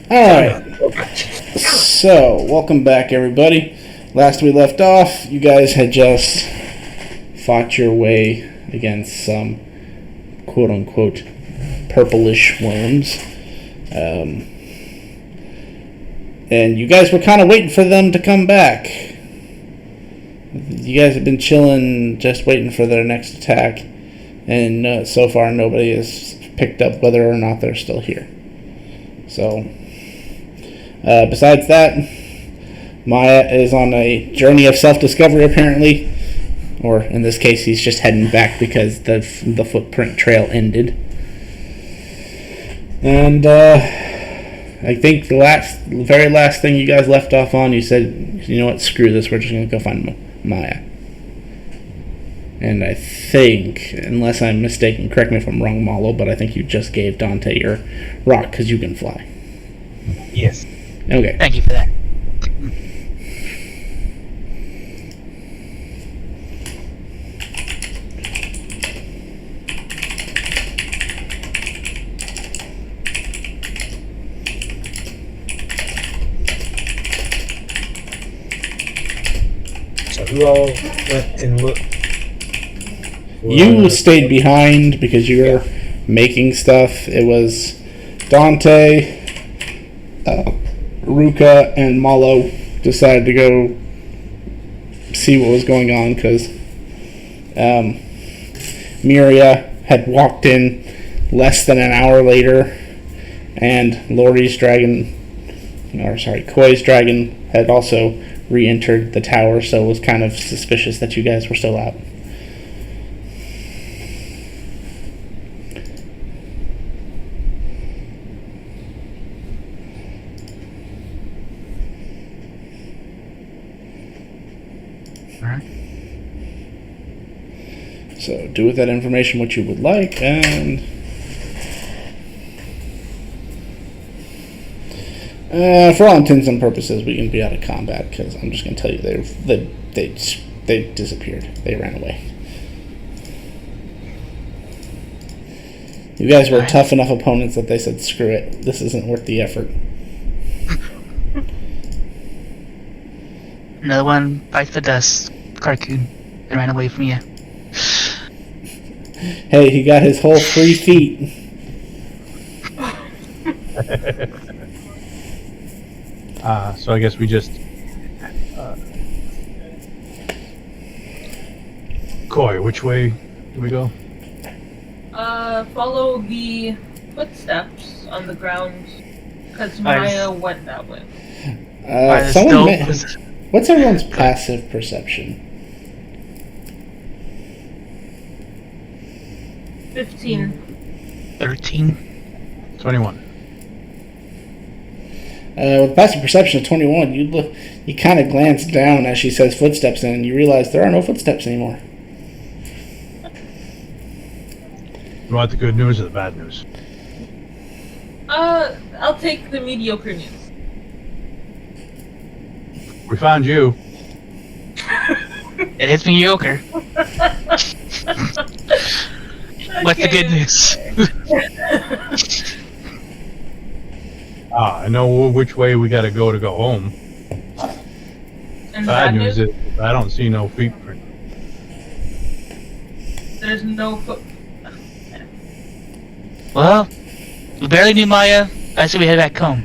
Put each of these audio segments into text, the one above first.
Alright, so welcome back everybody. Last we left off, you guys had just fought your way against some quote-unquote purplish worms. And you guys were kind of waiting for them to come back. You guys have been chilling, just waiting for their next attack. And so far nobody has picked up whether or not they're still here. So, besides that, Maya is on a journey of self-discovery apparently. Or in this case, he's just heading back because the footprint trail ended. And I think the very last thing you guys left off on, you said, you know what, screw this, we're just going to go find Maya. And I think, unless I'm mistaken, correct me if I'm wrong, Malo, but I think you just gave Dante your rock because you can fly. Yes. Okay. Thank you for that. So who all went and looked? You stayed behind because you were making stuff. It was Dante, Ruka, and Malo decided to go see what was going on because Miria had walked in less than an hour later, and Koi's dragon had also re-entered the tower, so it was kind of suspicious that you guys were still out. So do with that information what you would like, and for all intents and purposes, we can be out of combat because I'm just going to tell you they disappeared. They ran away. You guys were tough enough opponents that they said, "Screw it, this isn't worth the effort." Another one bites the dust. Carcoon. They ran away from you. Hey, he got his whole 3 feet. So I guess we just... Koi, which way do we go? Follow the footsteps on the ground, because Maya went that way. What's everyone's passive perception? 15. 13. 21. With passive perception of 21, you kind of glance down as she says footsteps, and you realize there are no footsteps anymore. You want the good news or the bad news? I'll take the mediocre news. We found you. It is mediocre. What's the good news? I know which way we gotta go to go home. And Bad news is I don't see no footprint. There's no foot. Well, we barely knew Maya. I say we head back home.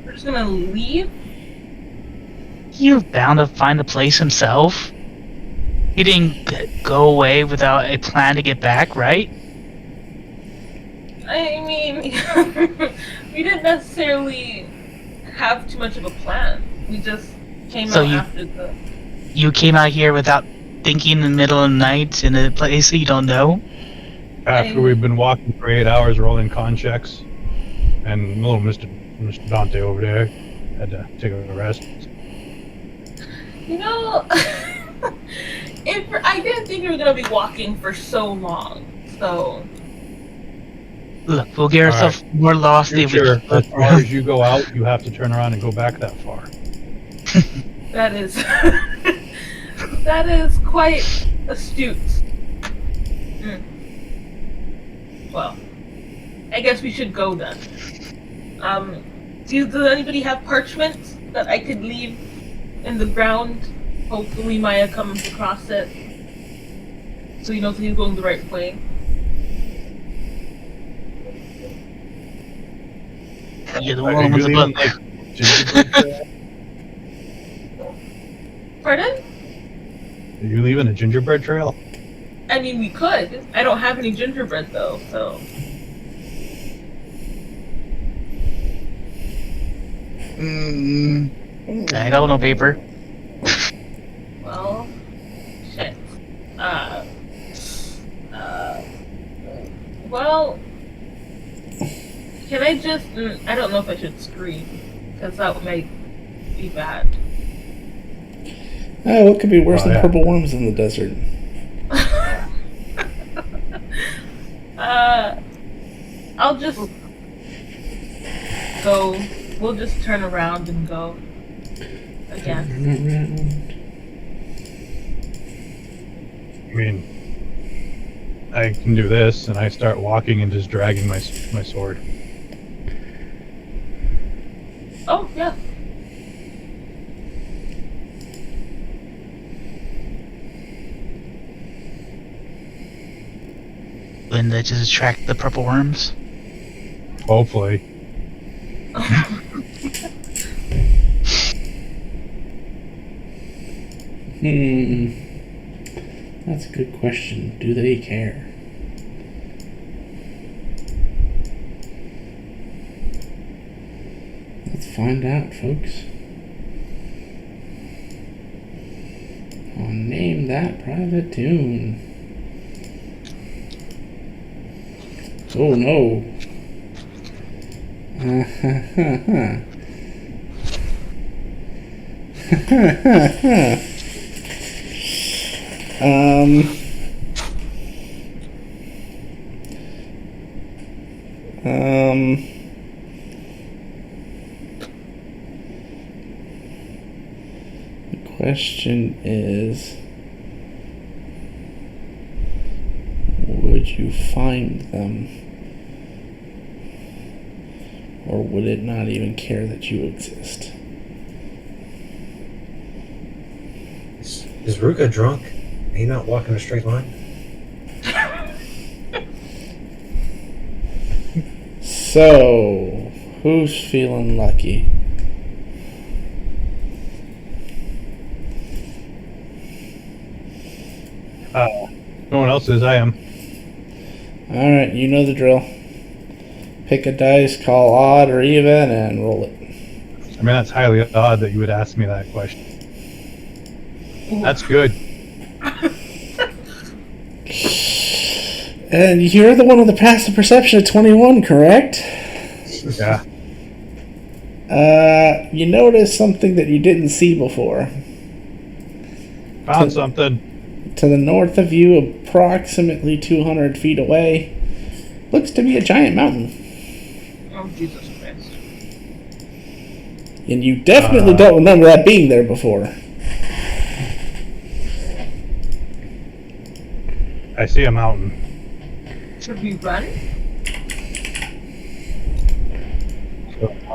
We're just gonna leave? You're bound to find a place himself. He didn't go away without a plan to get back, right? I mean, we didn't necessarily have too much of a plan. We just came out after the... You came out here without thinking in the middle of the night in a place that you don't know? After we've been walking for 8 hours rolling con checks, and little Mr. Dante over there had to take a rest. You know, I didn't think we were going to be walking for so long, so... Look, we'll get ourselves more lost if we... As far as you go out, you have to turn around and go back that far. That is... that is quite astute. Well, I guess we should go then. Does anybody have parchment that I could leave in the ground? Hopefully Maya comes across it. So he knows he's going the right way. You're the Are one you with the leaving, book. like, gingerbread trail? Pardon? Are you leaving a gingerbread trail? I mean, we could. I don't have any gingerbread though, so. I got no paper. Well, shit. Well, can I just? I don't know if I should scream, because that might be bad. Oh, what could be worse than yeah. purple worms in the desert? I'll just go. We'll just turn around and go again. I mean, I can do this, and I start walking and just dragging my sword. Oh, yeah. Wouldn't that just attract the purple worms? Hopefully. That's a good question. Do they care? Let's find out, folks. I'll name that private tune. Oh no. The question is, would you find them? Or would it not even care that you exist? Is Ruka drunk? Are you not walking a straight line? So, who's feeling lucky? No one else is. I am. Alright, you know the drill. Pick a dice, call odd or even, and roll it. I mean, that's highly odd that you would ask me that question. That's good. And you're the one with the passive perception of 21, correct? Yeah. You notice something that you didn't see before. Found something. To the north of you, approximately 200 feet away, looks to be a giant mountain. Oh, Jesus Christ. And you definitely don't remember that being there before. I see a mountain. Should we run?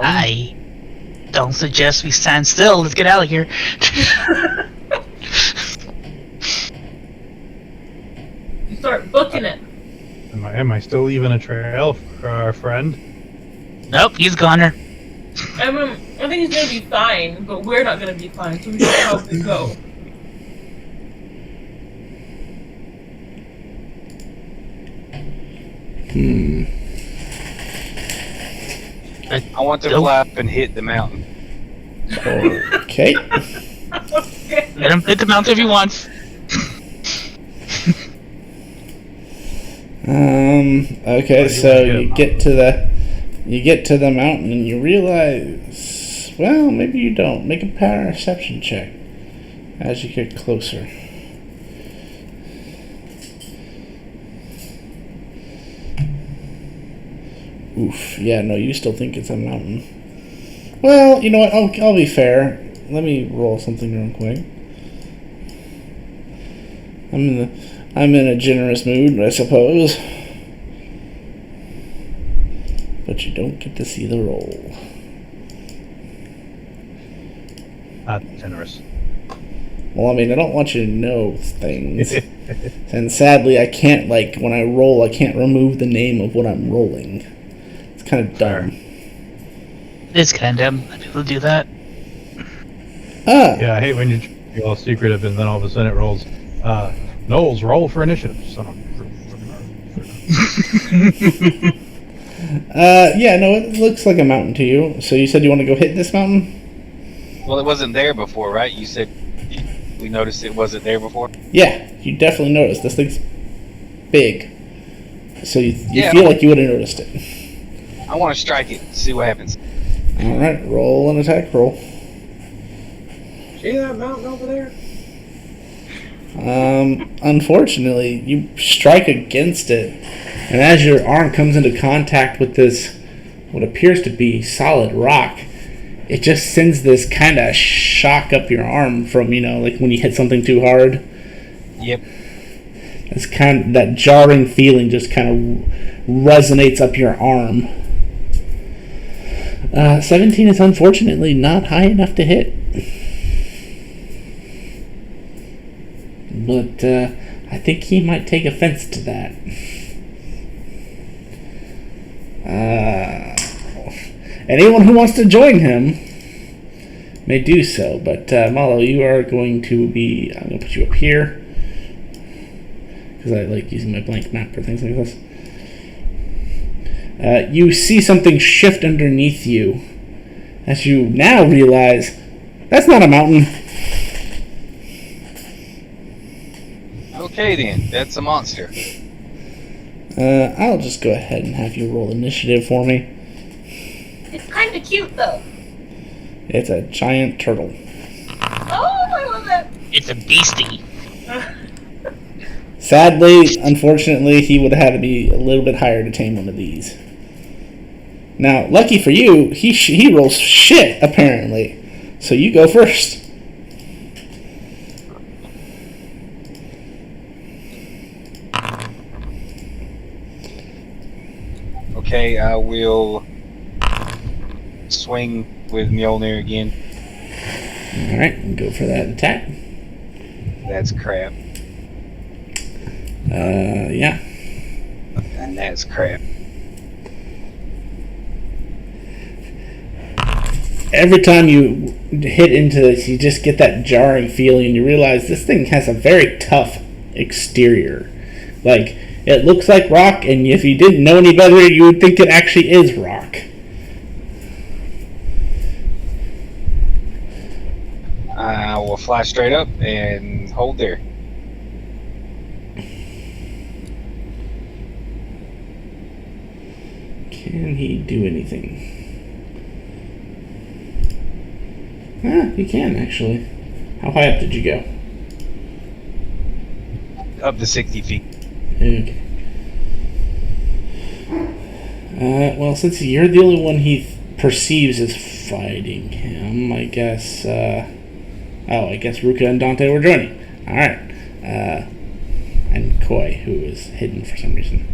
I don't suggest we stand still. Let's get out of here. You start booking it. Am I still leaving a trail for our friend? Nope, he's goner. I think he's gonna be fine, but we're not gonna be fine, so we should probably go. I want to flap and hit the mountain. Okay. Let him hit the mountain if he wants. Okay, so you get to the mountain and you realize, well, maybe you don't. Make a perception check as you get closer. Oof. Yeah, no, you still think it's a mountain. Well, you know what? I'll be fair. Let me roll something real quick. I'm in a generous mood, I suppose. but you don't get to see the roll. Not generous. Well, I mean, I don't want you to know things. And sadly, I can't, like, when I roll, I can't remove the name of what I'm rolling. It's kind of dumb. It's kind of dumb that people do that. Yeah, I hate when you're all secretive and then all of a sudden it rolls. Knowles, roll for initiative. Yeah, no, it looks like a mountain to you. So you said you want to go hit this mountain? Well, it wasn't there before, right? You said we noticed it wasn't there before. Yeah, you definitely noticed. This thing's big. So you Yeah. feel like you would have noticed it. I want to strike it. See what happens. Alright, roll an attack roll. See that mountain over there? Unfortunately, you strike against it, and as your arm comes into contact with this, what appears to be solid rock, it just sends this kind of shock up your arm from, like when you hit something too hard. Yep. It's that jarring feeling just kind of resonates up your arm. 17 is unfortunately not high enough to hit. But I think he might take offense to that. Anyone who wants to join him may do so, but Malo, you are going to be... I'm going to put you up here, because I like using my blank map for things like this. You see something shift underneath you, as you now realize that's not a mountain. Okay then, that's a monster. I'll just go ahead and have you roll initiative for me. It's kind of cute, though. It's a giant turtle. Oh, I love that. It's a beastie. Sadly, unfortunately, he would have had to be a little bit higher to tame one of these. Now, lucky for you, he rolls shit, apparently. So you go first. Okay, I will swing with Mjolnir again. Alright, go for that attack. That's crap. Yeah. And that's crap. Every time you hit into this, you just get that jarring feeling, and you realize this thing has a very tough exterior. Like, it looks like rock, and if you didn't know any better, you would think it actually is rock. I will fly straight up and hold there. Can he do anything? He can, actually. How high up did you go? Up to 60 feet. Okay. Well, since you're the only one he perceives as fighting him, I guess, I guess Ruka and Dante were joining. Alright. And Koi, who is hidden for some reason.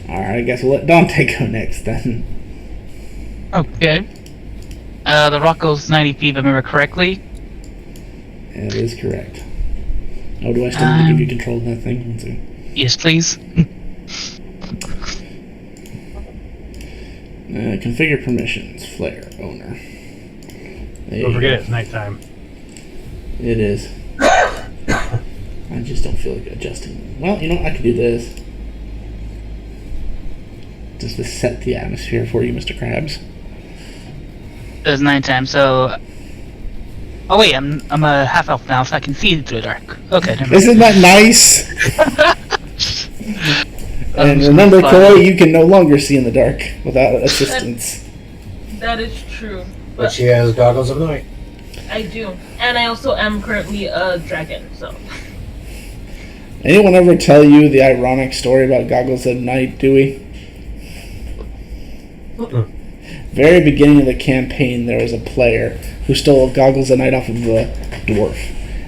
Alright, I guess we'll let Dante go next, then. Okay. The rock goes 90 feet, if I remember correctly. That is correct. Oh, do I still need to give you control of that thing? Let's see. Yes, please. Configure permissions. Flare. Owner. Don't forget it's nighttime. It is. I just don't feel like adjusting. Well, you know what? I could do this. Just to set the atmosphere for you, Mr. Krabs. It was nighttime, so... Oh wait, I'm a half elf now, so I can see through the dark. Okay, never mind. Isn't that nice? And remember, Koi, you can no longer see in the dark without assistance. That is true. But she has goggles of night. I do. And I also am currently a dragon, so... Anyone ever tell you the ironic story about Goggles at Night, Dewey? Very beginning of the campaign, there was a player who stole Goggles at Night off of a dwarf.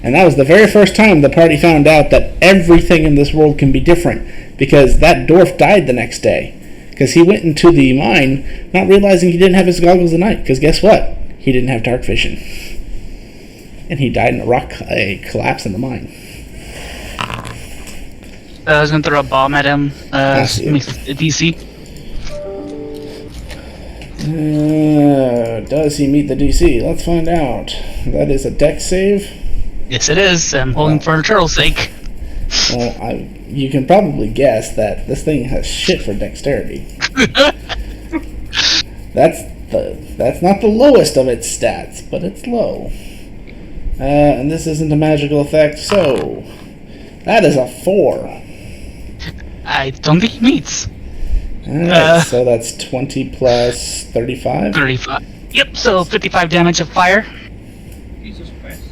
And that was the very first time the party found out that everything in this world can be different, because that dwarf died the next day. Because he went into the mine not realizing he didn't have his goggles at night, because guess what? He didn't have dark vision. And he died in a collapse in the mine. I was gonna throw a bomb at him. see. DC. Does he meet the DC? Let's find out. That is a dex save. Yes, it is. I'm holding for a turtle's sake. Well, you can probably guess that this thing has shit for dexterity. That's not the lowest of its stats, but it's low. And this isn't a magical effect, so that is a 4. I don't think he meets. Alright, so that's 20 plus 35? 35. Yep, so 55 damage of fire. Jesus Christ.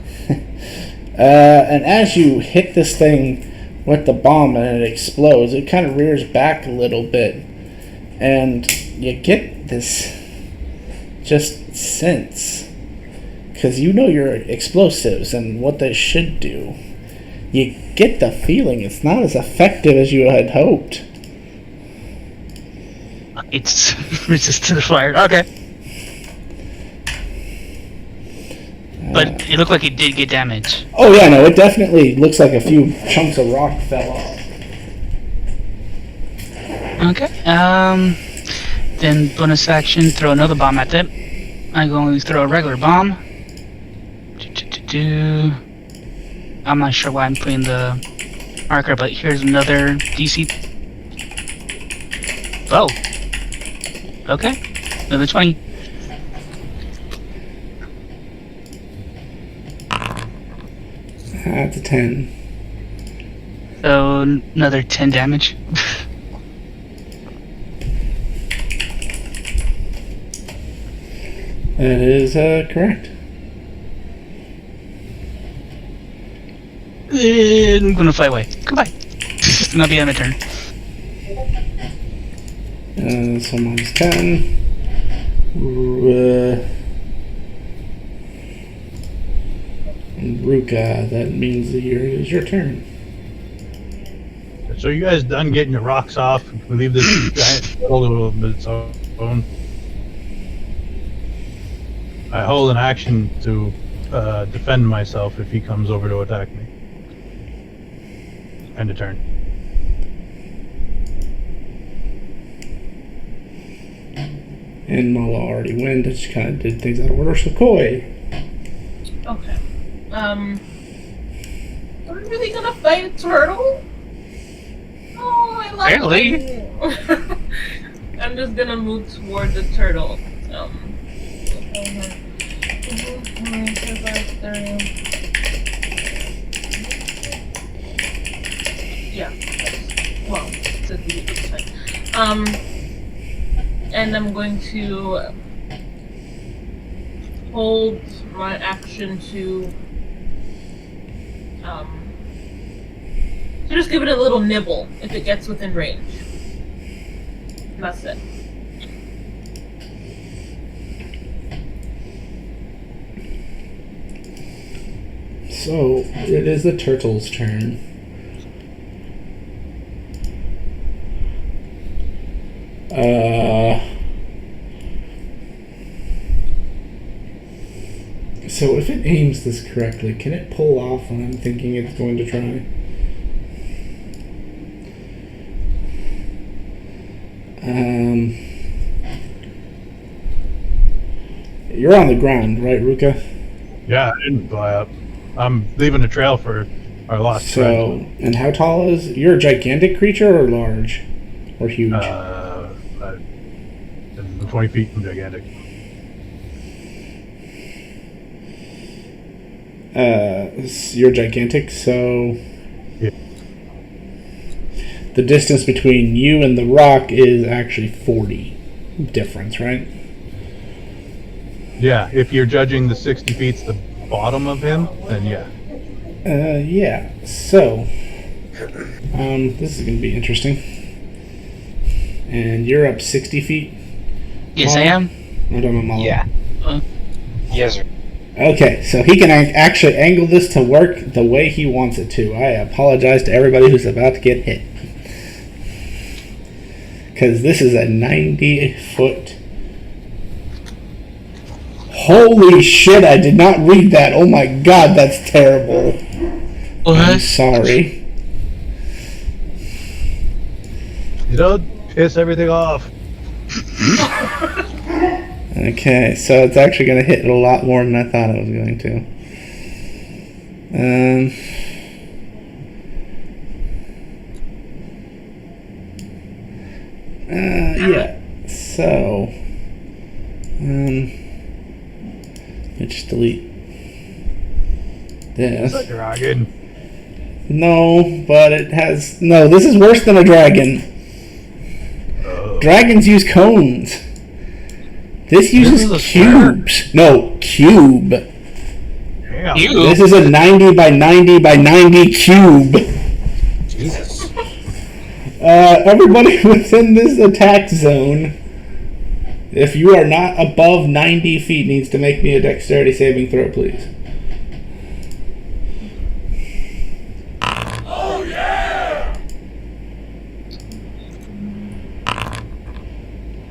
And as you hit this thing with the bomb and it explodes, it kind of rears back a little bit. And you get this just sense, because you know your explosives and what they should do. You get the feeling it's not as effective as you had hoped. It's resistant to fire. Okay. But it looked like it did get damage. Oh yeah, no, it definitely looks like a few chunks of rock fell off. Okay. Then bonus action, throw another bomb at them. I'm going to throw a regular bomb. I'm not sure why I'm putting the marker, but here's another DC. Oh. Okay. Another 20. That's a 10. So another 10 damage. That is correct. I'm gonna fly away. Goodbye. It's gonna be on my turn. So minus 10. Ruka, that means it is your turn. So you guys done getting your rocks off? We leave this giant turtle of its own. I hold an action to defend myself if he comes over to attack me. End of turn. And Mala already went. It just kind of did things out of order. So Koi. Okay. Are we really gonna fight a turtle? Oh, I love Apparently. it. I'm just gonna move toward the turtle. Yeah. Well, it's a D, it's fine. And I'm going to hold my action to just give it a little nibble if it gets within range. And that's it. So it is the turtle's turn. So if it aims this correctly, can it pull off what I'm thinking it's going to try? You're on the ground, right, Ruka? Yeah, I didn't fly up. I'm leaving a trail for our lost So, friend. and how tall is... You're a gigantic creature or large? Or huge? 20 feet from gigantic. You're gigantic, so... Yeah. The distance between you and the rock is actually 40 difference, right? Yeah, if you're judging the 60 feet's the bottom of him, then yeah. Yeah. So, this is going to be interesting. And you're up 60 feet? Yes, I am. I don't know, Mala. Yeah. Yes, sir. Okay, so he can actually angle this to work the way he wants it to. I apologize to everybody who's about to get hit. Because this is a 90-foot... Holy shit, I did not read that. Oh my god, that's terrible. What? I'm sorry. You don't piss everything off. Okay, so it's actually going to hit a lot more than I thought it was going to. Yeah. So, let's just delete this. It's a dragon. No, but it has... No, this is worse than a dragon. Dragons use cones. This uses is a cubes. No, cube. Damn. This is a 90 by 90 by 90 cube. Jesus. Everybody within this attack zone, if you are not above 90 feet, needs to make me a dexterity saving throw, please.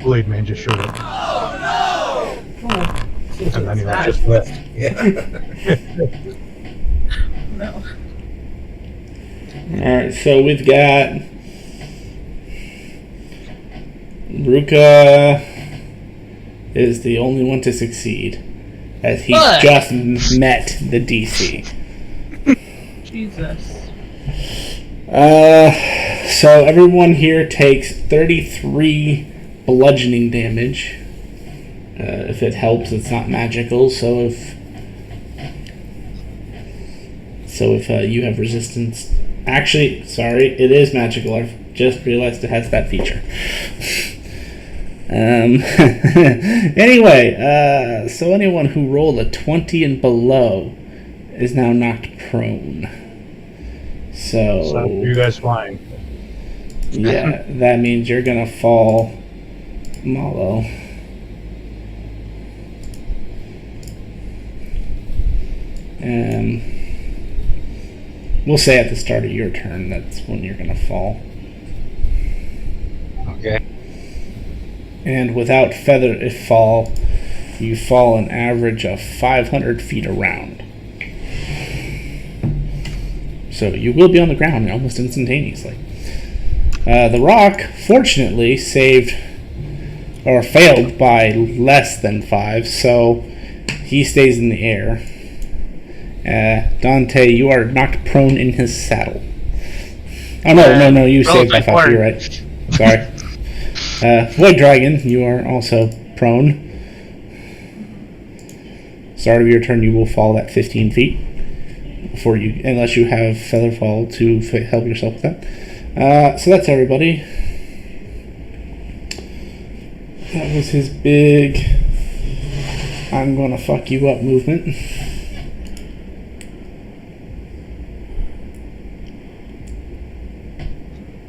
Blade Man just showed up. And then he That- just left. Yeah. No. Alright, so we've got Ruka is the only one to succeed, as he What? just met the DC. Jesus. So everyone here takes 33 bludgeoning damage. If it helps, it's not magical, so if you have resistance... Actually, sorry, it is magical. I've just realized it has that feature. Anyway, so anyone who rolled a 20 and below is now knocked prone. So you guys flying. Yeah, that means you're gonna fall, Malo. We'll say at the start of your turn, that's when you're gonna fall. Okay. And without feather if fall, you fall an average of 500 feet around. So you will be on the ground almost instantaneously. The rock, fortunately, saved or failed by less than 5, so he stays in the air. Dante, you are knocked prone in his saddle. Oh no, you rolled saved by by 5. 4. You're right. Sorry. Void Dragon, you are also prone. Start of your turn, you will fall at 15 feet before you, unless you have Feather Fall to help yourself with that. So that's everybody. That was his big I'm gonna fuck you up movement.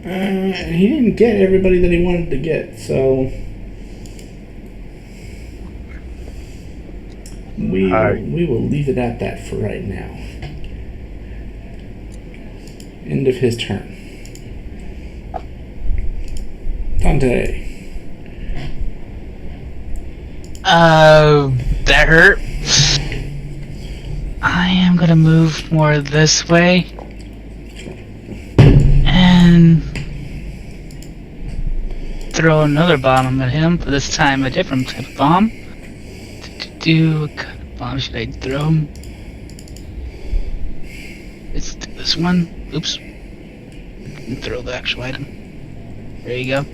He didn't get everybody that he wanted to get, so we will leave it at that for right now. End of his turn. Dante. That hurt. I am gonna move more this way. And throw another bomb at him, but this time a different type of bomb. What kind of bomb should I throw him? Let's do this one. Oops. And throw the actual item. There you go.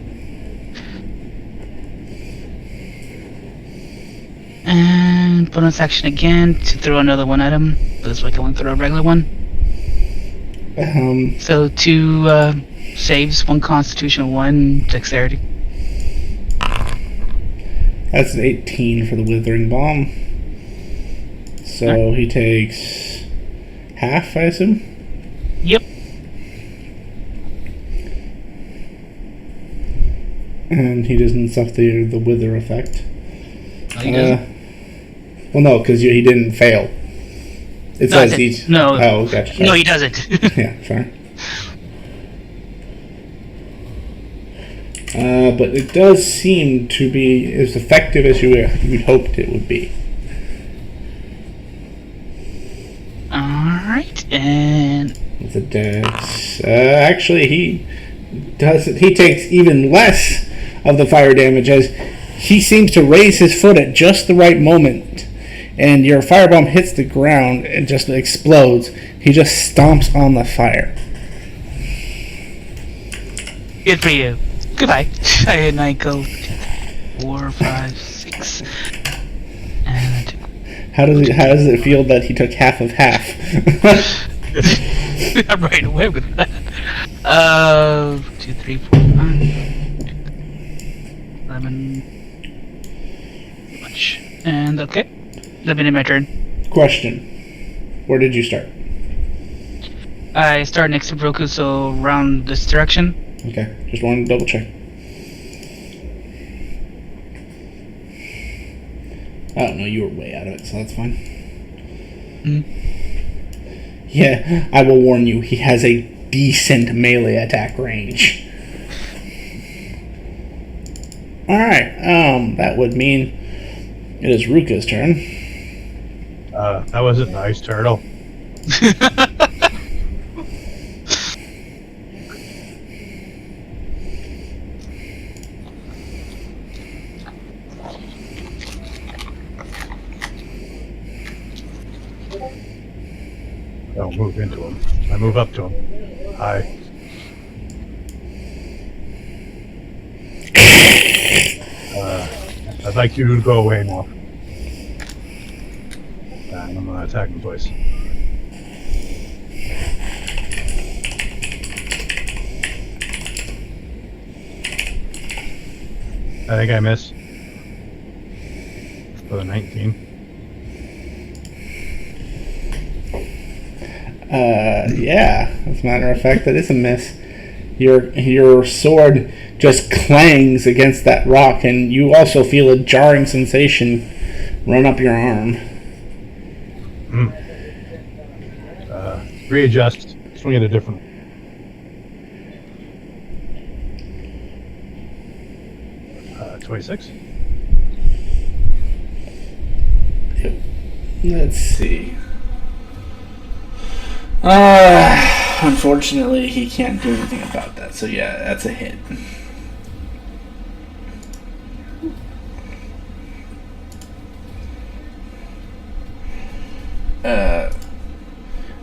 And bonus action again to throw another one item. But this way I can only throw a regular one. So 2 saves, 1 constitution, 1 dexterity. That's an 18 for the Withering Bomb. So he takes half, I assume? Yep. And he doesn't suffer the Wither effect. No, he doesn't. Well, no, because he didn't fail. It No, says I he's... said- no. Oh, gotcha. No, he doesn't. Yeah, sorry. But it does seem to be as effective as you'd hoped it would be. Alright, and With a dex. Actually, he takes even less of the fire damage as he seems to raise his foot at just the right moment, and your firebomb hits the ground and just explodes. He just stomps on the fire. good for you. Goodbye. And I go 4, 5, 6. And How does it feel that he took half of half? I'm right away with that. 2, 3, 4, 5. 11. Much. And okay. 11 in my turn. Question: where did you start? I start next to Broku, so round this direction. Okay, just wanted to double check. Oh no, you were way out of it, so that's fine. Yeah, I will warn you, he has a decent melee attack range. Alright, that would mean it is Ruka's turn. That wasn't nice, turtle. I don't move into him. I move up to him. Hi. I'd like you to go away now. And I'm gonna attack him twice. I think I miss. For the 19. Yeah, as a matter of fact, that is a miss. Your sword just clangs against that rock, and you also feel a jarring sensation run up your arm. Readjust. Swing it a different. Uh, 26. Let's see. Unfortunately, he can't do anything about that. So yeah, that's a hit.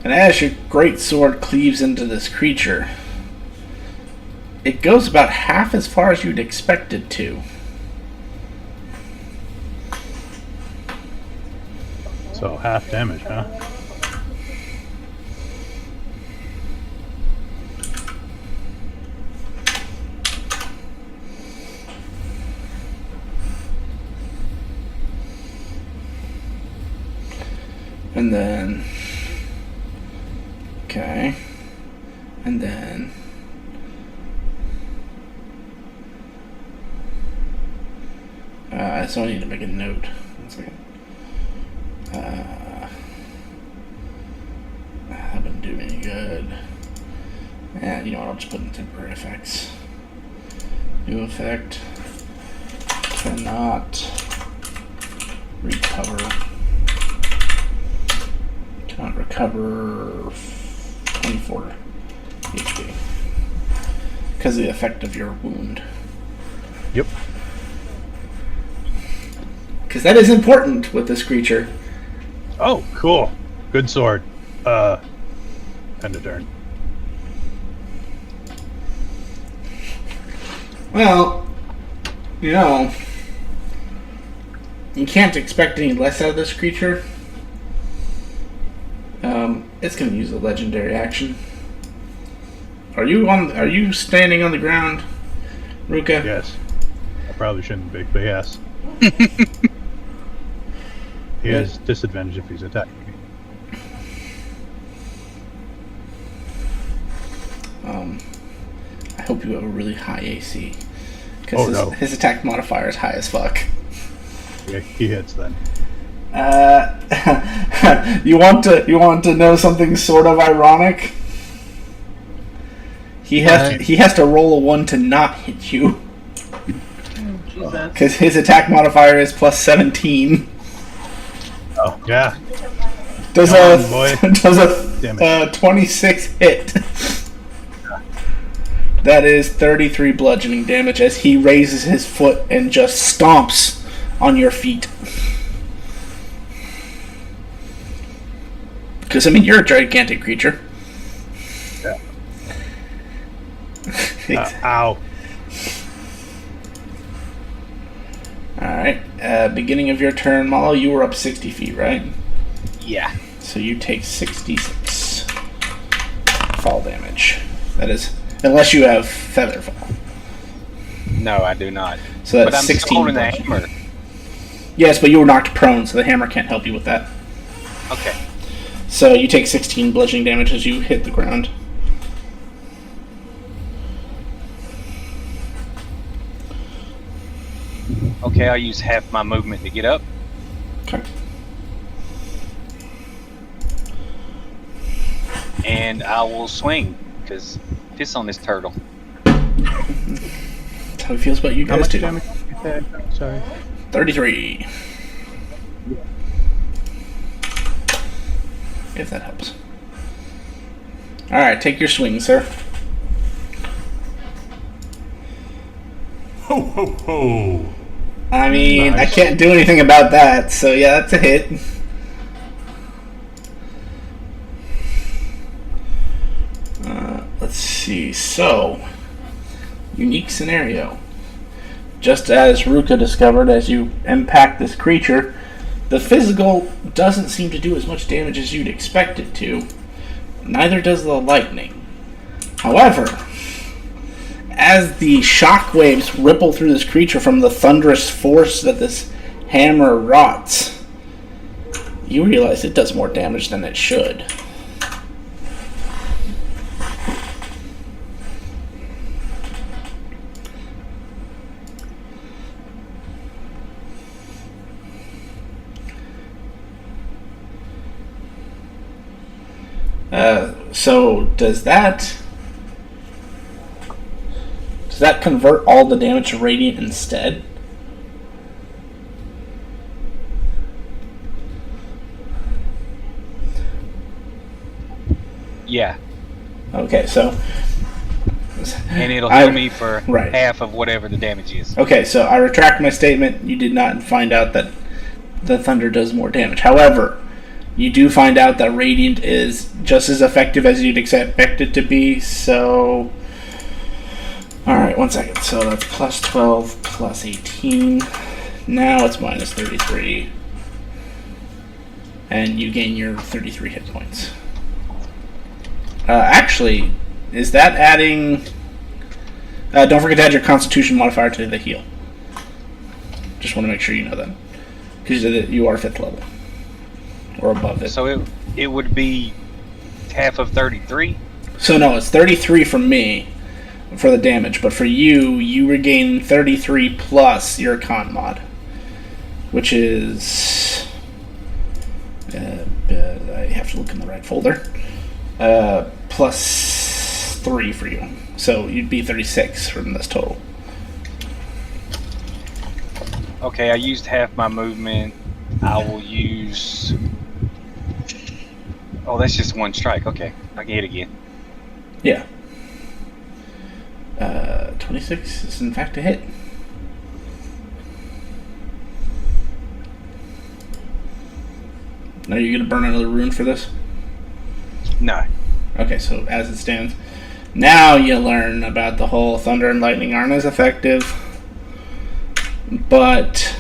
And as your great sword cleaves into this creature, it goes about half as far as you'd expect it to. So half damage, huh? And then... Okay. And then... so I need to make a note. 1 second. That wouldn't do me any good. And you know what, I'll just put in temporary effects. New effect. Cannot recover. Cannot recover 24 HP. Because of the effect of your wound. Yep. Because that is important with this creature. Oh, cool. Good sword. End of turn. Well, you know, you can't expect any less out of this creature. It's going to use a legendary action. Are you standing on the ground, Ruka? Yes. I probably shouldn't be, but yes. He has disadvantage if he's attacking me. I hope you have a really high AC. Because his attack modifier is high as fuck. Yeah, he hits then. You want to know something sort of ironic? He has to roll a 1 to not hit you. Jesus. Because his attack modifier is plus 17. Oh, yeah. Does Come on, boy. Damn a 26 hit? That is 33 bludgeoning damage as he raises his foot and just stomps on your feet. Because, I mean, you're a gigantic creature. Yeah. Ow. Alright, beginning of your turn, Malo, you were up 60 feet, right? Yeah. So you take 66 fall damage. That is, unless you have feather fall. No, I do not. So that's but I'm 16 still holding the bludgeoning. hammer. Yes, but you were knocked prone, so the hammer can't help you with that. Okay. So you take 16 bludgeoning damage as you hit the ground. Okay, I'll use half my movement to get up. Okay. And I will swing, because piss on this turtle. That's how it feels about you How guys much too. damage? Sorry. 33. If that helps. Alright, take your swing, sir. Ho ho ho! I mean, Nice. I can't do anything about that, so yeah, that's a hit. Let's see. So, unique scenario. Just as Ruka discovered as you impact this creature, the physical doesn't seem to do as much damage as you'd expect it to. Neither does the lightning. However, as the shockwaves ripple through this creature from the thunderous force that this hammer rots, you realize it does more damage than it should. So does that convert all the damage to radiant instead? Yeah. Okay, so And it'll heal me for right. half of whatever the damage is. Okay, so I retract my statement. You did not find out that the thunder does more damage. However, you do find out that radiant is just as effective as you'd expect it to be. So, all right, 1 second. So that's plus 12, plus 18. Now it's minus 33, and you gain your 33 hit points. Actually, is that adding? Don't forget to add your Constitution modifier to the heal. Just want to make sure you know that, because you are 5th level or above it. So it would be half of 33. So no, it's 33 from me for the damage, but for you regain 33 plus your con mod, which is I have to look in the right folder. Plus 3 for you, so you'd be 36 from this total. Okay, I used half my movement. I will use. Oh, that's just one strike. Okay, I can hit again. Yeah. 26 is in fact a hit. Now you're gonna burn another rune for this? No. Okay, so as it stands, now you learn about the whole thunder and lightning aren't as effective, but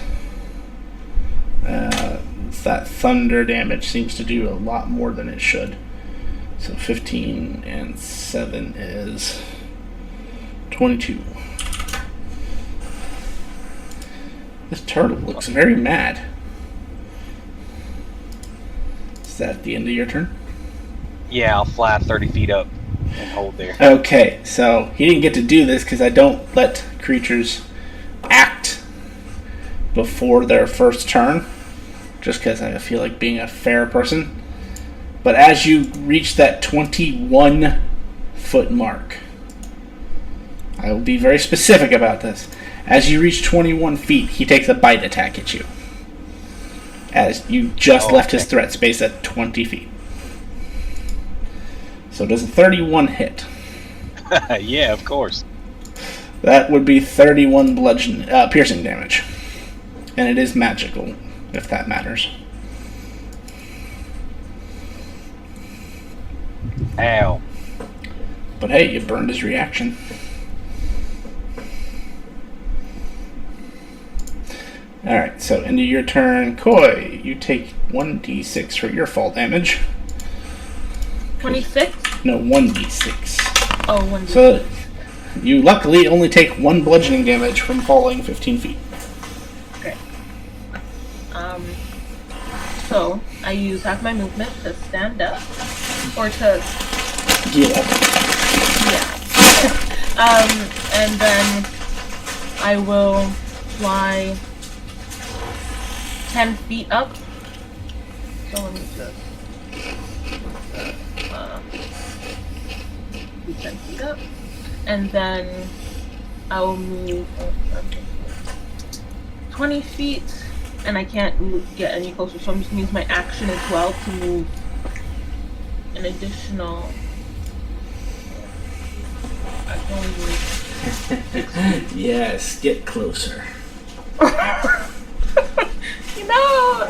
that thunder damage seems to do a lot more than it should. So 15 and 7 is 22. This turtle looks very mad. Is that the end of your turn? Yeah, I'll fly 30 feet up and hold there. Okay, so he didn't get to do this because I don't let creatures act before their first turn. just because I feel like being a fair person. But as you reach that 21-foot mark, I will be very specific about this. As you reach 21 feet, he takes a bite attack at you. As you just left his threat space at 20 feet. So does a 31 hit? Yeah, of course. That would be 31 piercing damage. And it is magical, if that matters. Ow. But hey, you burned his reaction. Alright, so into your turn. Koi, you take 1d6 for your fall damage. 26? No, 1d6. Oh, 1d6. So, you luckily only take 1 bludgeoning damage from falling 15 feet. Okay. So, I use half my movement to stand up. Or to... Get up. Yeah. And then I will fly 10 feet up. So let me just do 10 feet up. And then I will move 20 feet. And I can't get any closer, so I'm just going to use my action as well to move an additional... I can only move 6 feet. Yes, get closer. You know!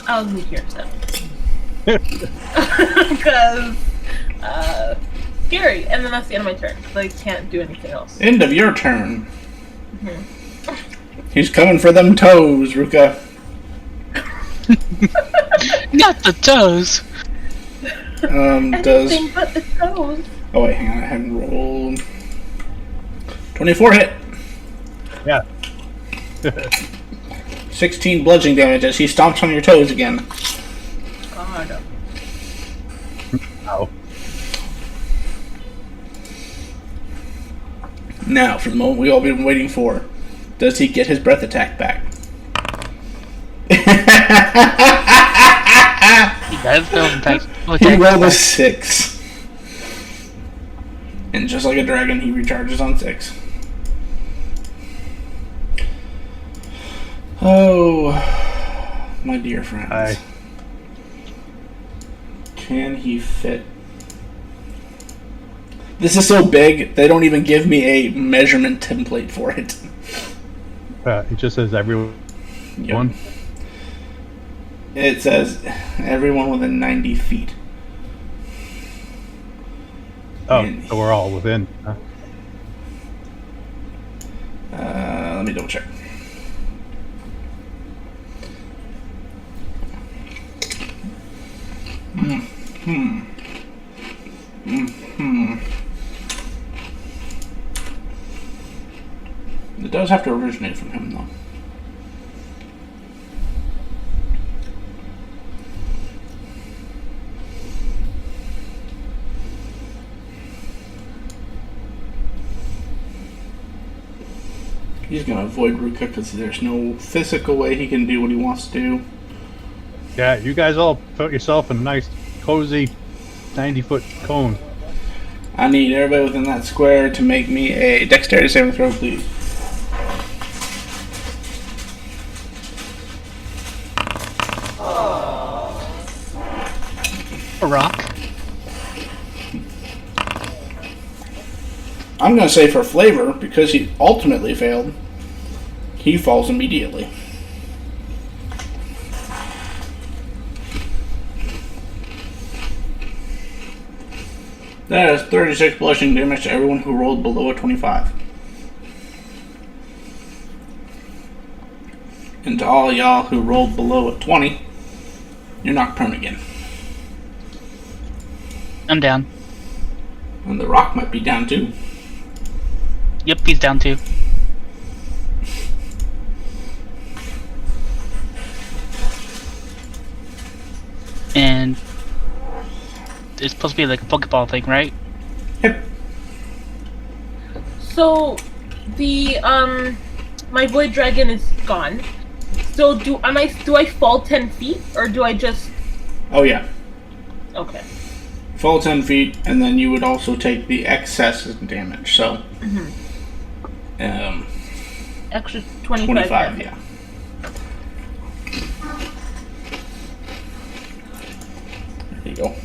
I'll move here instead. Because, scary. And then that's the end of my turn. So I can't do anything else. End of your turn. Mm-hmm. He's coming for them toes, Ruka. Not the toes. Does... Anything but the toes. Oh wait, hang on, I haven't rolled. 24 hit. Yeah. 16 bludgeoning damage as he stomps on your toes again. God. Ow. Now, for the moment we all been waiting for, does he get his breath attack back? He does go back. He rolled a 6. And just like a dragon, he recharges on 6. Oh, my dear friends. Hi. Can he fit? This is so big, they don't even give me a measurement template for it. It just says everyone. Yep. It says everyone within 90 feet. Oh, And- so we're all within. Huh? Let me double check. It does have to originate from him, though. He's gonna avoid Ruka because there's no physical way he can do what he wants to do. Yeah, you guys all put yourself in a nice, cozy, 90-foot cone. I need everybody within that square to make me a dexterity saving throw, please. A rock. I'm gonna say for flavor, because he ultimately failed, he falls immediately. That is 36 bludgeoning damage to everyone who rolled below a 25. And to all y'all who rolled below a 20, you're knocked prone again. I'm down. And the rock might be down too. Yep, he's down too. And it's supposed to be like a Pokeball thing, right? Yep. So, the, my Void Dragon is gone. So do I fall 10 feet or do I just? Oh yeah, Okay. fall 10 feet, and then you would also take the excess damage. So, Extra 25. 25, damage. yeah. There you go.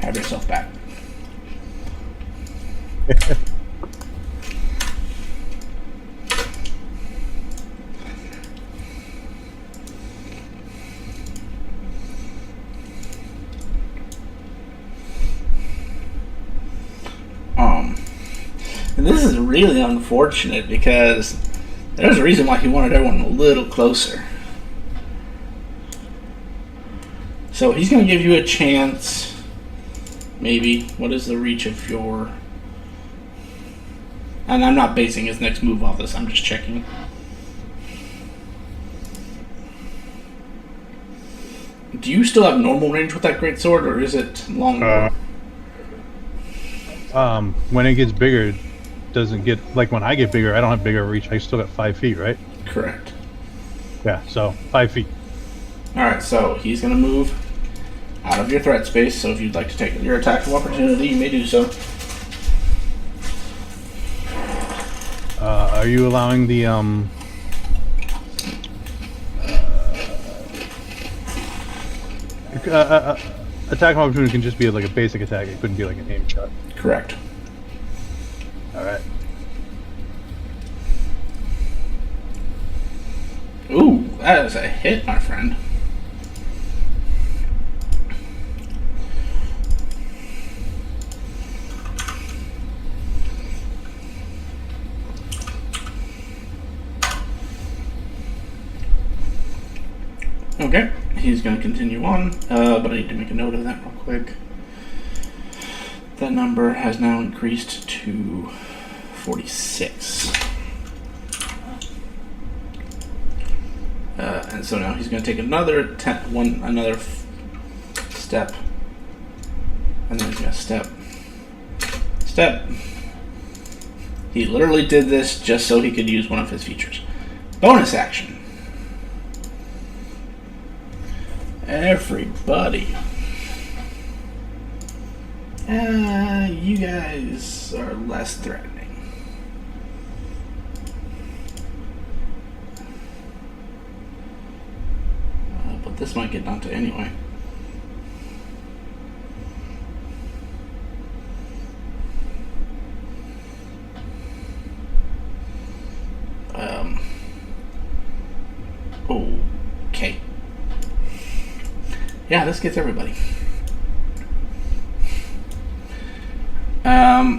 Have yourself back. And this is really unfortunate because there's a reason why he wanted everyone a little closer. So he's going to give you a chance. Maybe. What is the reach of your... And I'm not basing his next move off this. I'm just checking. Do you still have normal range with that greatsword, or is it longer? When it gets bigger, it doesn't get like when I get bigger. I don't have bigger reach. I still got 5 feet, right? Correct. Yeah, so 5 feet. Alright, so he's going to move out of your threat space, so if you'd like to take your attack of opportunity, you may do so. Are you allowing the attack of opportunity can just be like a basic attack. It couldn't be like an aim shot. Correct. All right. Ooh, that is a hit, my friend. Okay, he's going to continue on, but I need to make a note of that real quick. That number has now increased to 46. And so now he's going to take another step, and then he's going to step. He literally did this just so he could use one of his features. Bonus action. Everybody. You guys are less threatening. But this might get Dante anyway. Okay. Yeah, this gets everybody.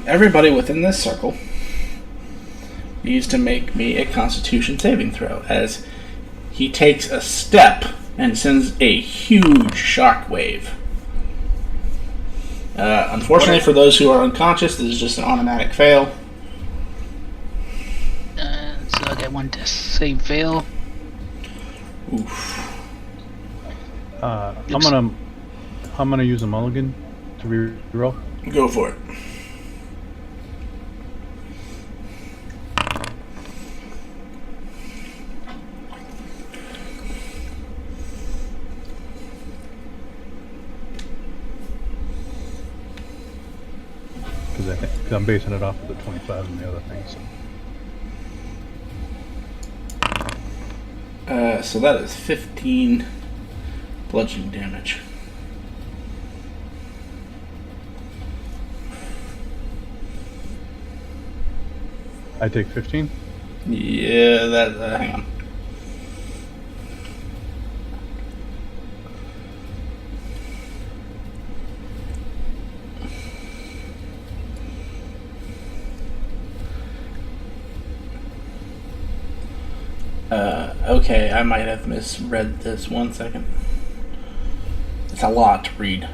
Everybody within this circle needs to make me a Constitution saving throw as he takes a step and sends a huge shockwave. Unfortunately for those who are unconscious, this is just an automatic fail. So I get one to save fail. Oof. I'm gonna use a mulligan to re-roll. Go for it. Because I'm basing it off of the 25 and the other thing. So that is 15 bludgeoning damage. I take 15. Yeah, that. Hang on. Okay, I might have misread this. 1 second. It's a lot to read.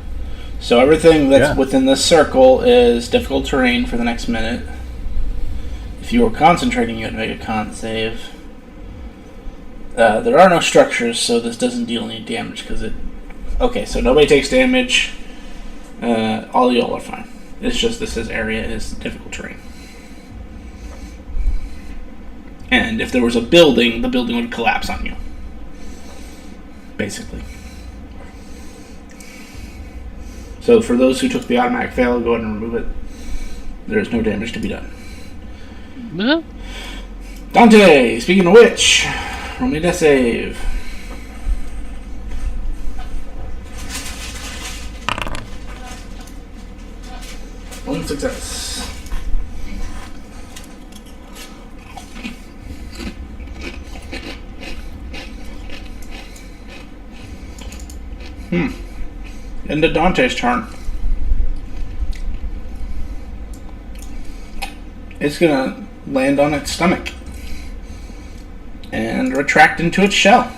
So everything that's within this circle is difficult terrain for the next minute. If you were concentrating, you had to make a con save. There are no structures, so this doesn't deal any damage because it... Okay, so nobody takes damage. All y'all are fine. It's just this area is difficult terrain. And if there was a building, the building would collapse on you. Basically. So for those who took the automatic fail, go ahead and remove it. There is no damage to be done. Dante, speaking of which, roll me a death save. One success. Into Dante's turn. It's gonna land on its stomach and retract into its shell.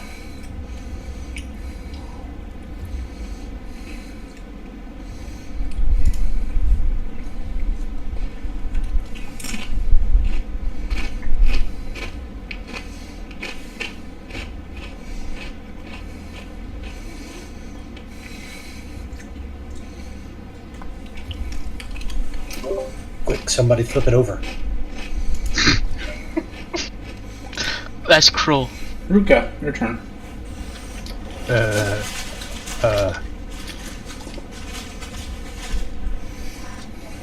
Quick, somebody flip it over. That's cruel. Ruka, your turn.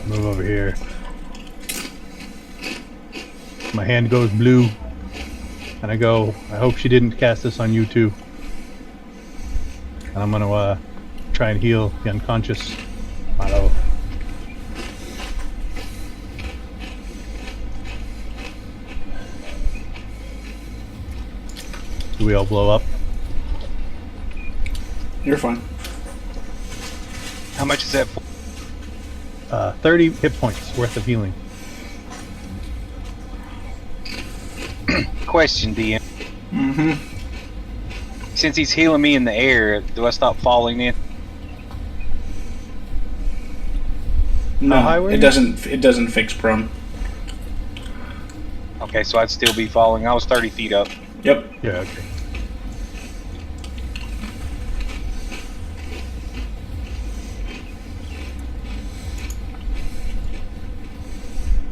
Move over here. My hand goes blue. And I go, I hope she didn't cast this on you too. And I'm gonna try and heal the unconscious Milo. Do we all blow up? You're fine. How much is that for? 30 hit points worth of healing. Question, DM. Mm-hmm. Since he's healing me in the air, do I stop falling in? No, high were it you? doesn't. It doesn't fix prone. Okay, so I'd still be falling. I was 30 feet up. Yep. Yeah, okay.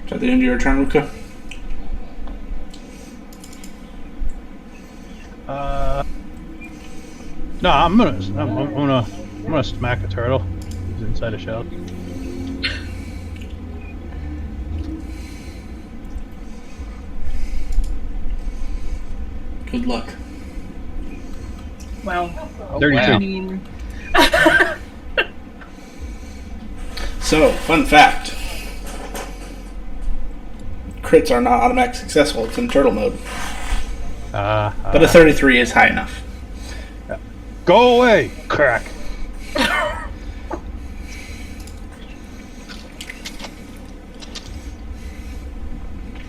Is that the end of your turn, Ruka? No, I'm gonna smack a turtle who's inside a shell. Good luck. Wow. 32. I mean, So, fun fact. Crits are not automatic successful. It's in turtle mode. But a 33 is high enough. Go away, crack.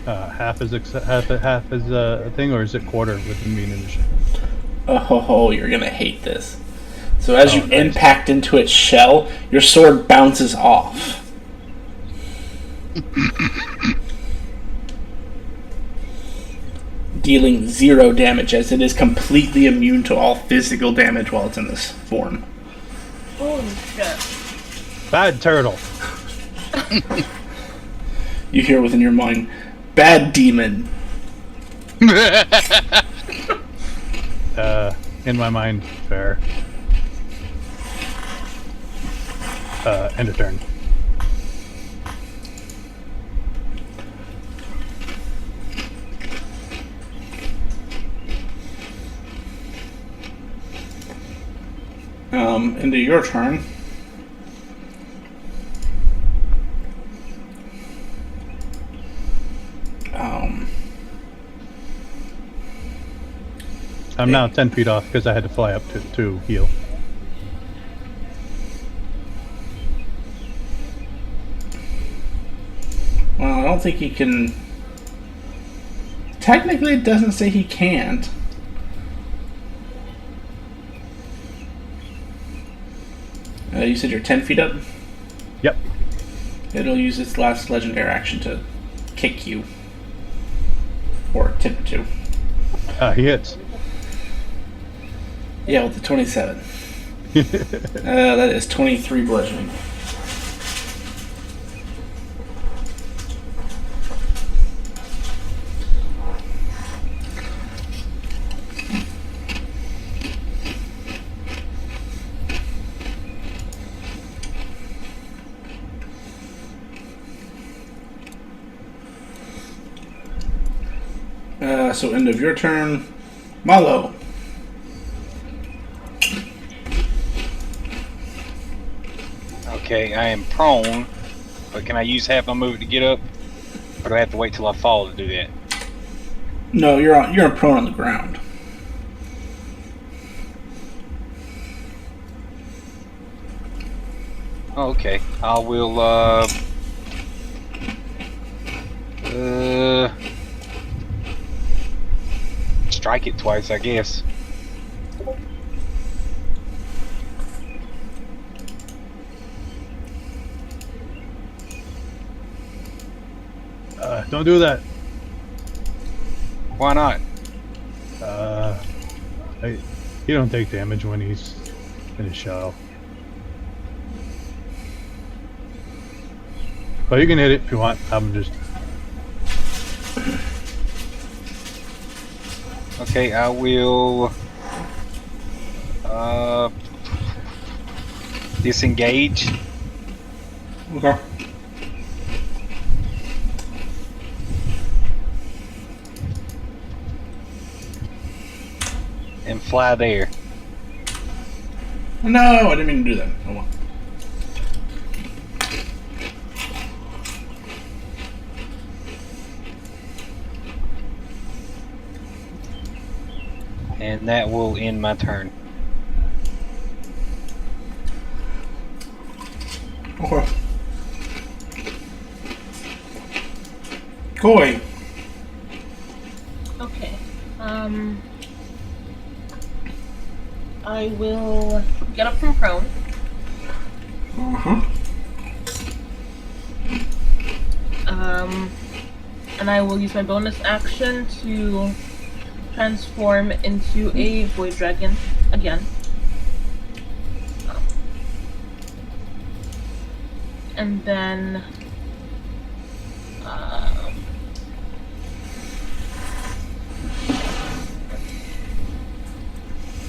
Half is a thing, or is it quarter with mean initiative? Oh, you're gonna hate this. So as you nice. impact into its shell, your sword bounces off. Dealing 0 damage, as it is completely immune to all physical damage while it's in this form. holy shit. Bad turtle. You hear within your mind, "Bad demon." In my mind, fair. End of turn. Into your turn. I'm now 10 feet off because I had to fly up to heal. Well, I don't think he can. Technically, it doesn't say he can't. You said you're 10 feet up? Yep. It'll use its last legendary action to kick you. Or attempt to. He hits. Yeah, with the 27. That is 23 bludgeoning. So end of your turn. Malo. Okay, I am prone, but can I use half my move to get up? Or do I have to wait till I fall to do that? No, you're prone on the ground. Oh, okay. I will, strike it twice, I guess. Don't do that. Why not? He don't take damage when he's in his shell. But you can hit it if you want. I'm just... Okay, I will, disengage. Okay. And fly there. No, I didn't mean to do that. Oh well. And that will end my turn. Okay. Koi. Okay. I will get up from prone. Uh-huh. And I will use my bonus action to transform into a void dragon again. And then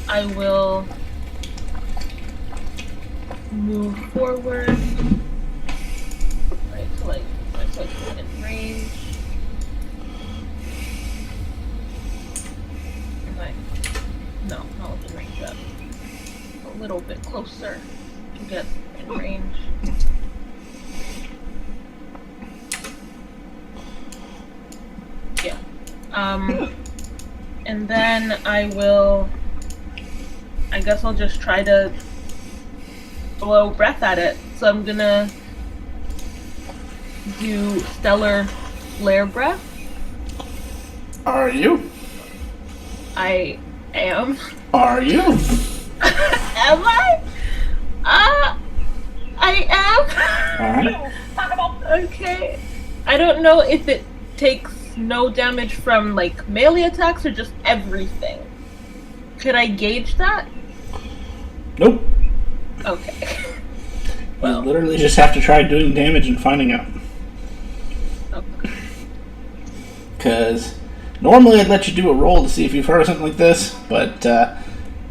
I will move forward right to like in range. No, not within range yet. A little bit closer to get in range. Yeah. And then I guess I'll just try to blow breath at it. So I'm gonna do stellar flare breath. Are you? I am. Are you? Am I? I am. Alright. Okay. I don't know if it takes no damage from like melee attacks or just everything. Could I gauge that? Nope. Okay. You literally just have to try doing damage and finding out. Okay. Because normally I'd let you do a roll to see if you've heard of something like this, but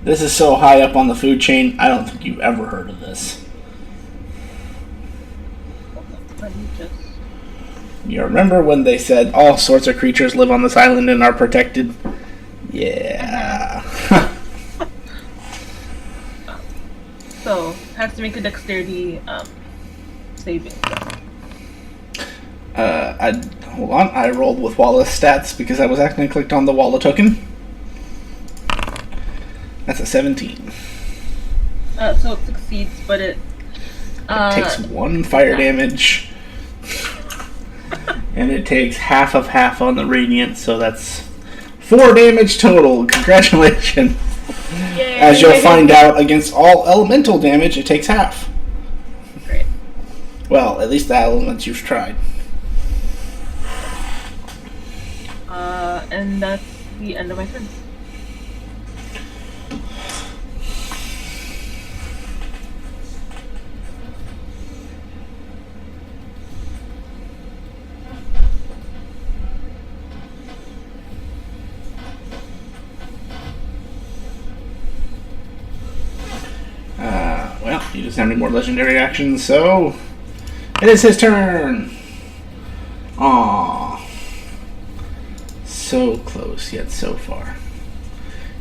this is so high up on the food chain, I don't think you've ever heard of this. Let me just... You remember when they said all sorts of creatures live on this island and are protected? Yeah. So, have to make a dexterity saving throw. Hold on, I rolled with Walla's stats because I was accidentally clicked on the Walla token. That's a 17. So it succeeds, but it takes 1 fire damage. And it takes half of half on the radiant, so that's 4 damage total. Congratulations. Yay. As you'll find out, against all elemental damage, it takes half. Great. Well, at least the elements you've tried. And that's the end of my turn. Well, he doesn't have any more legendary actions, so it is his turn. Aww. So close, yet so far.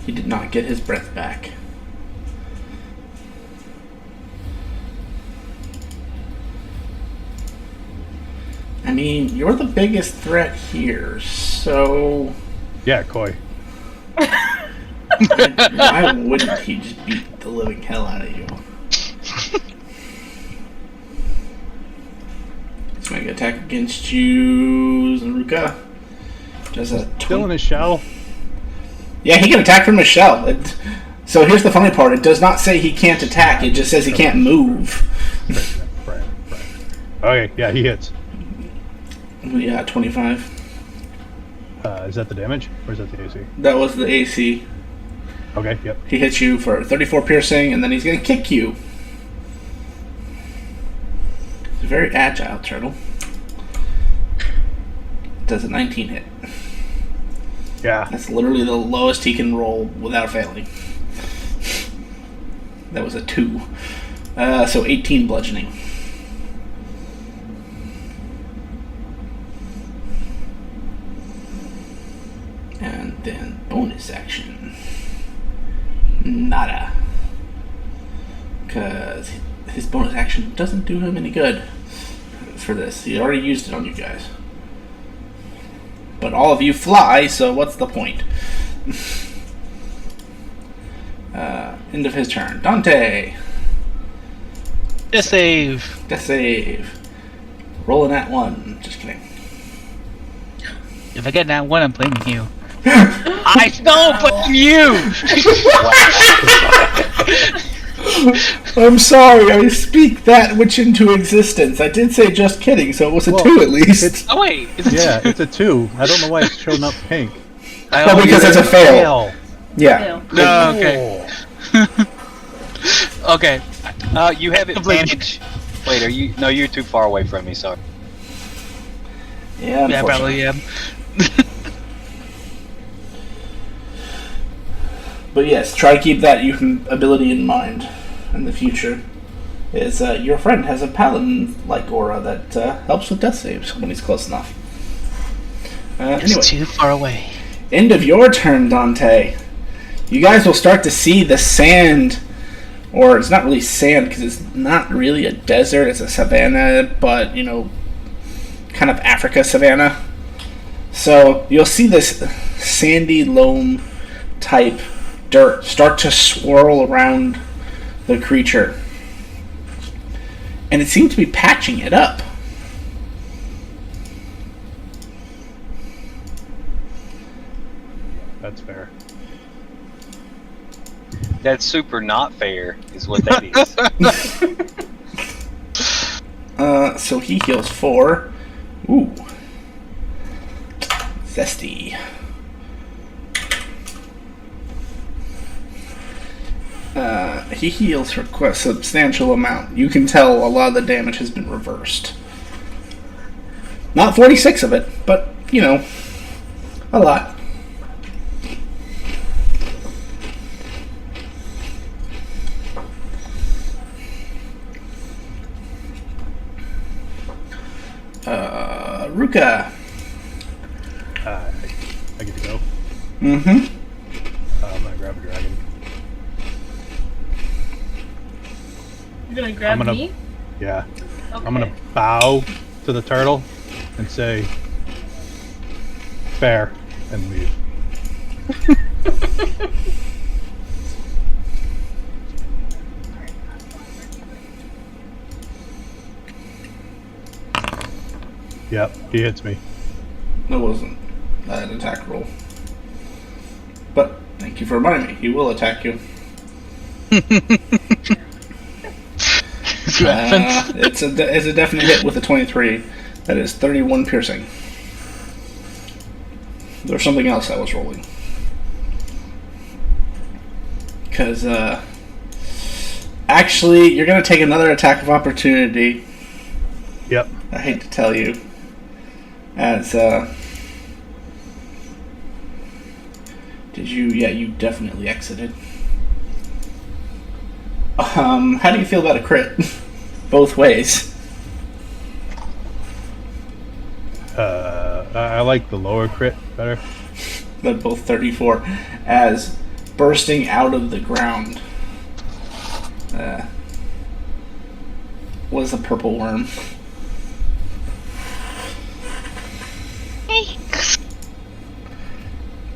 He did not get his breath back. I mean, you're the biggest threat here, so... Yeah, Koi. Why wouldn't he just beat the living hell out of you? He's going to attack against you, Zaruka. Does a Still in his shell. Yeah, he can attack from his shell. So here's the funny part. It does not say he can't attack. It just says he can't move. Right. Okay, yeah, he hits. Yeah, 25. Is that the damage, or is that the AC? That was the AC. Okay, yep. He hits you for 34 piercing, and then he's going to kick you. He's a very agile turtle. Does a 19 hit. Yeah. That's literally the lowest he can roll without failing. That was a 2. So 18 bludgeoning. And then bonus action. Nada. Because his bonus action doesn't do him any good for this. He already used it on you guys. But all of you fly, so what's the point? End of his turn. Dante! Death save. Death save. Rolling at 1. Just kidding. If I get that one, I'm blaming you. I don't blame you! I'm sorry, I speak that which into existence. I did say just kidding, so it was a 2 at least. Oh wait, it's a Yeah, it's a 2. I don't know why it's showing up pink. Oh, because it's a fail. Yeah. No, okay. Okay. You have advantage. Wait, are you? No, you're too far away from me. Sorry. Yeah, Yeah, probably am. But yes, try to keep that ability in mind in the future. Is your friend has a paladin-like aura that helps with death saves when he's close enough. It's Anyway, too far away. end of your turn, Dante. You guys will start to see the sand, or it's not really sand because it's not really a desert. It's a savanna, but kind of Africa savanna. So you'll see this sandy loam type dirt start to swirl around the creature, and it seems to be patching it up. That's fair. That's super not fair, is what that is. So he heals 4. Ooh, zesty. He heals for quite a substantial amount. You can tell a lot of the damage has been reversed. Not 46 of it, but, a lot. Ruka. I get to go. Mm-hmm. I'm gonna grab a dragon. You're gonna grab I'm gonna- me? Yeah. Okay. I'm gonna bow to the turtle and say, fair, and leave. Yep, he hits me. It wasn't an attack roll. But thank you for reminding me. He will attack you. It's a definite hit with a 23. That is 31 piercing. There's something else I was rolling. Because, actually, you're going to take another attack of opportunity. Yep. I hate to tell you. As, did you? Yeah, you definitely exited. How do you feel about a crit? Both ways. I like the lower crit better. They're both 34 as bursting out of the ground was a purple worm.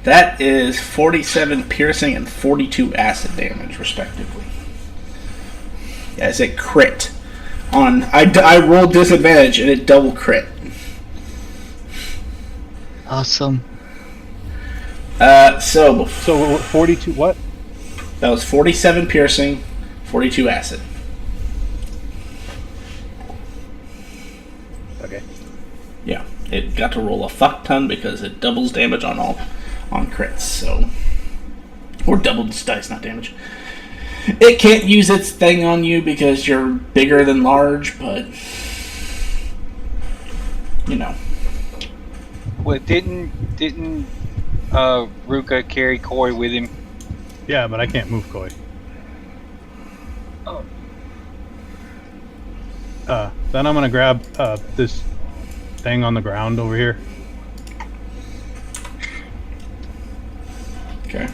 That is 47 piercing and 42 acid damage, respectively. As it crit. I rolled disadvantage and it double crit. Awesome. So 42 what? that was 47 piercing, 42 acid. Okay. Yeah, it got to roll a fuck ton because it doubles damage on crits. So, or doubles dice, not damage. It can't use its thing on you because you're bigger than large, but you know. Well, didn't Ruka carry Koi with him? Yeah, but I can't move Koi. Oh. Then I'm gonna grab this thing on the ground over here. Okay.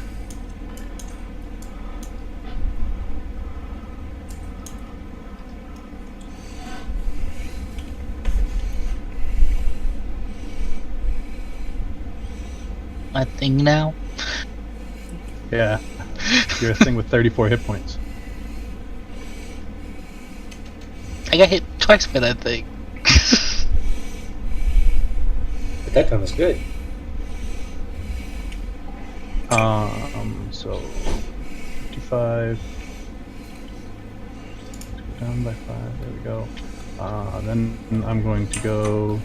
My thing now. Yeah. You're a thing with 34 hit points. I got hit twice by that thing. But that time was good. So 55 down by 5. There we go. Then I'm going to go.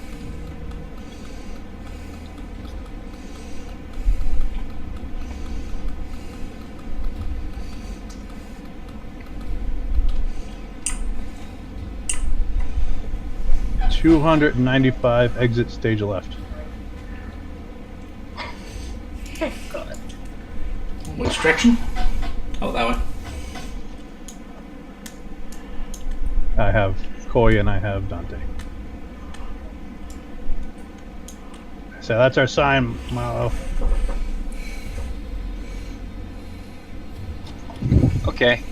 $295 exit stage left. Oh God. Which direction? Oh, that way. I have Koi and I have Dante. So that's our sign, Malo. Okay.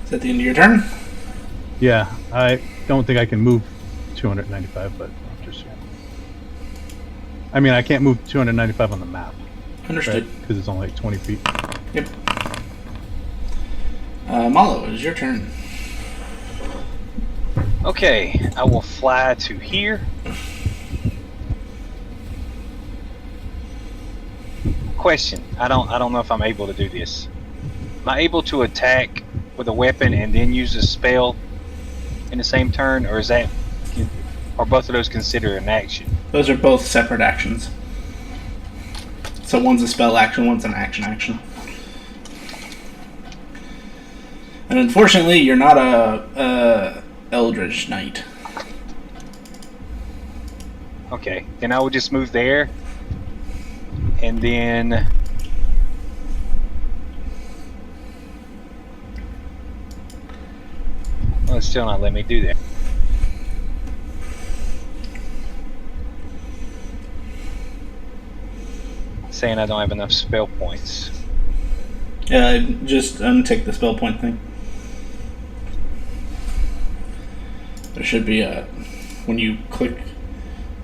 Is that the end of your turn? Yeah, I don't think I can move 295, but just. I mean, I can't move 295 on the map. Understood. Because it's only like 20 feet. Yep. Malo, it is your turn. Okay, I will fly to here. Question: I don't know if I'm able to do this. Am I able to attack with a weapon and then use a spell in the same turn, or is that, are both of those considered an action? Those are both separate actions. So one's a spell action, one's an action. And unfortunately, you're not a Eldritch Knight. Okay, then I will just move there, and then well, it's still not letting me do that. Saying I don't have enough spell points. Yeah, just untick the spell point thing. There should be a, when you click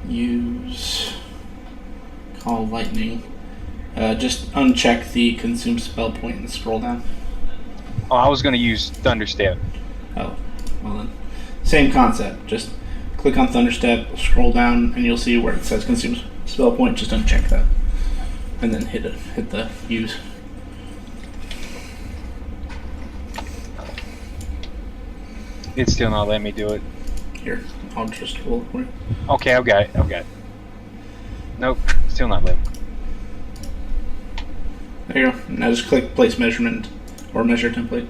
use call lightning, just uncheck the consume spell point and scroll down. Oh, I was going to use Thunderstep. Oh, well then. Same concept, just click on Thunderstep, scroll down, and you'll see where it says consume spell point, just uncheck that. And then hit the use. It's still not letting me do it. Here, I'll just roll it for you. Okay, I've got it. Nope, still not letting me. There you go. Now just click place measurement or measure template.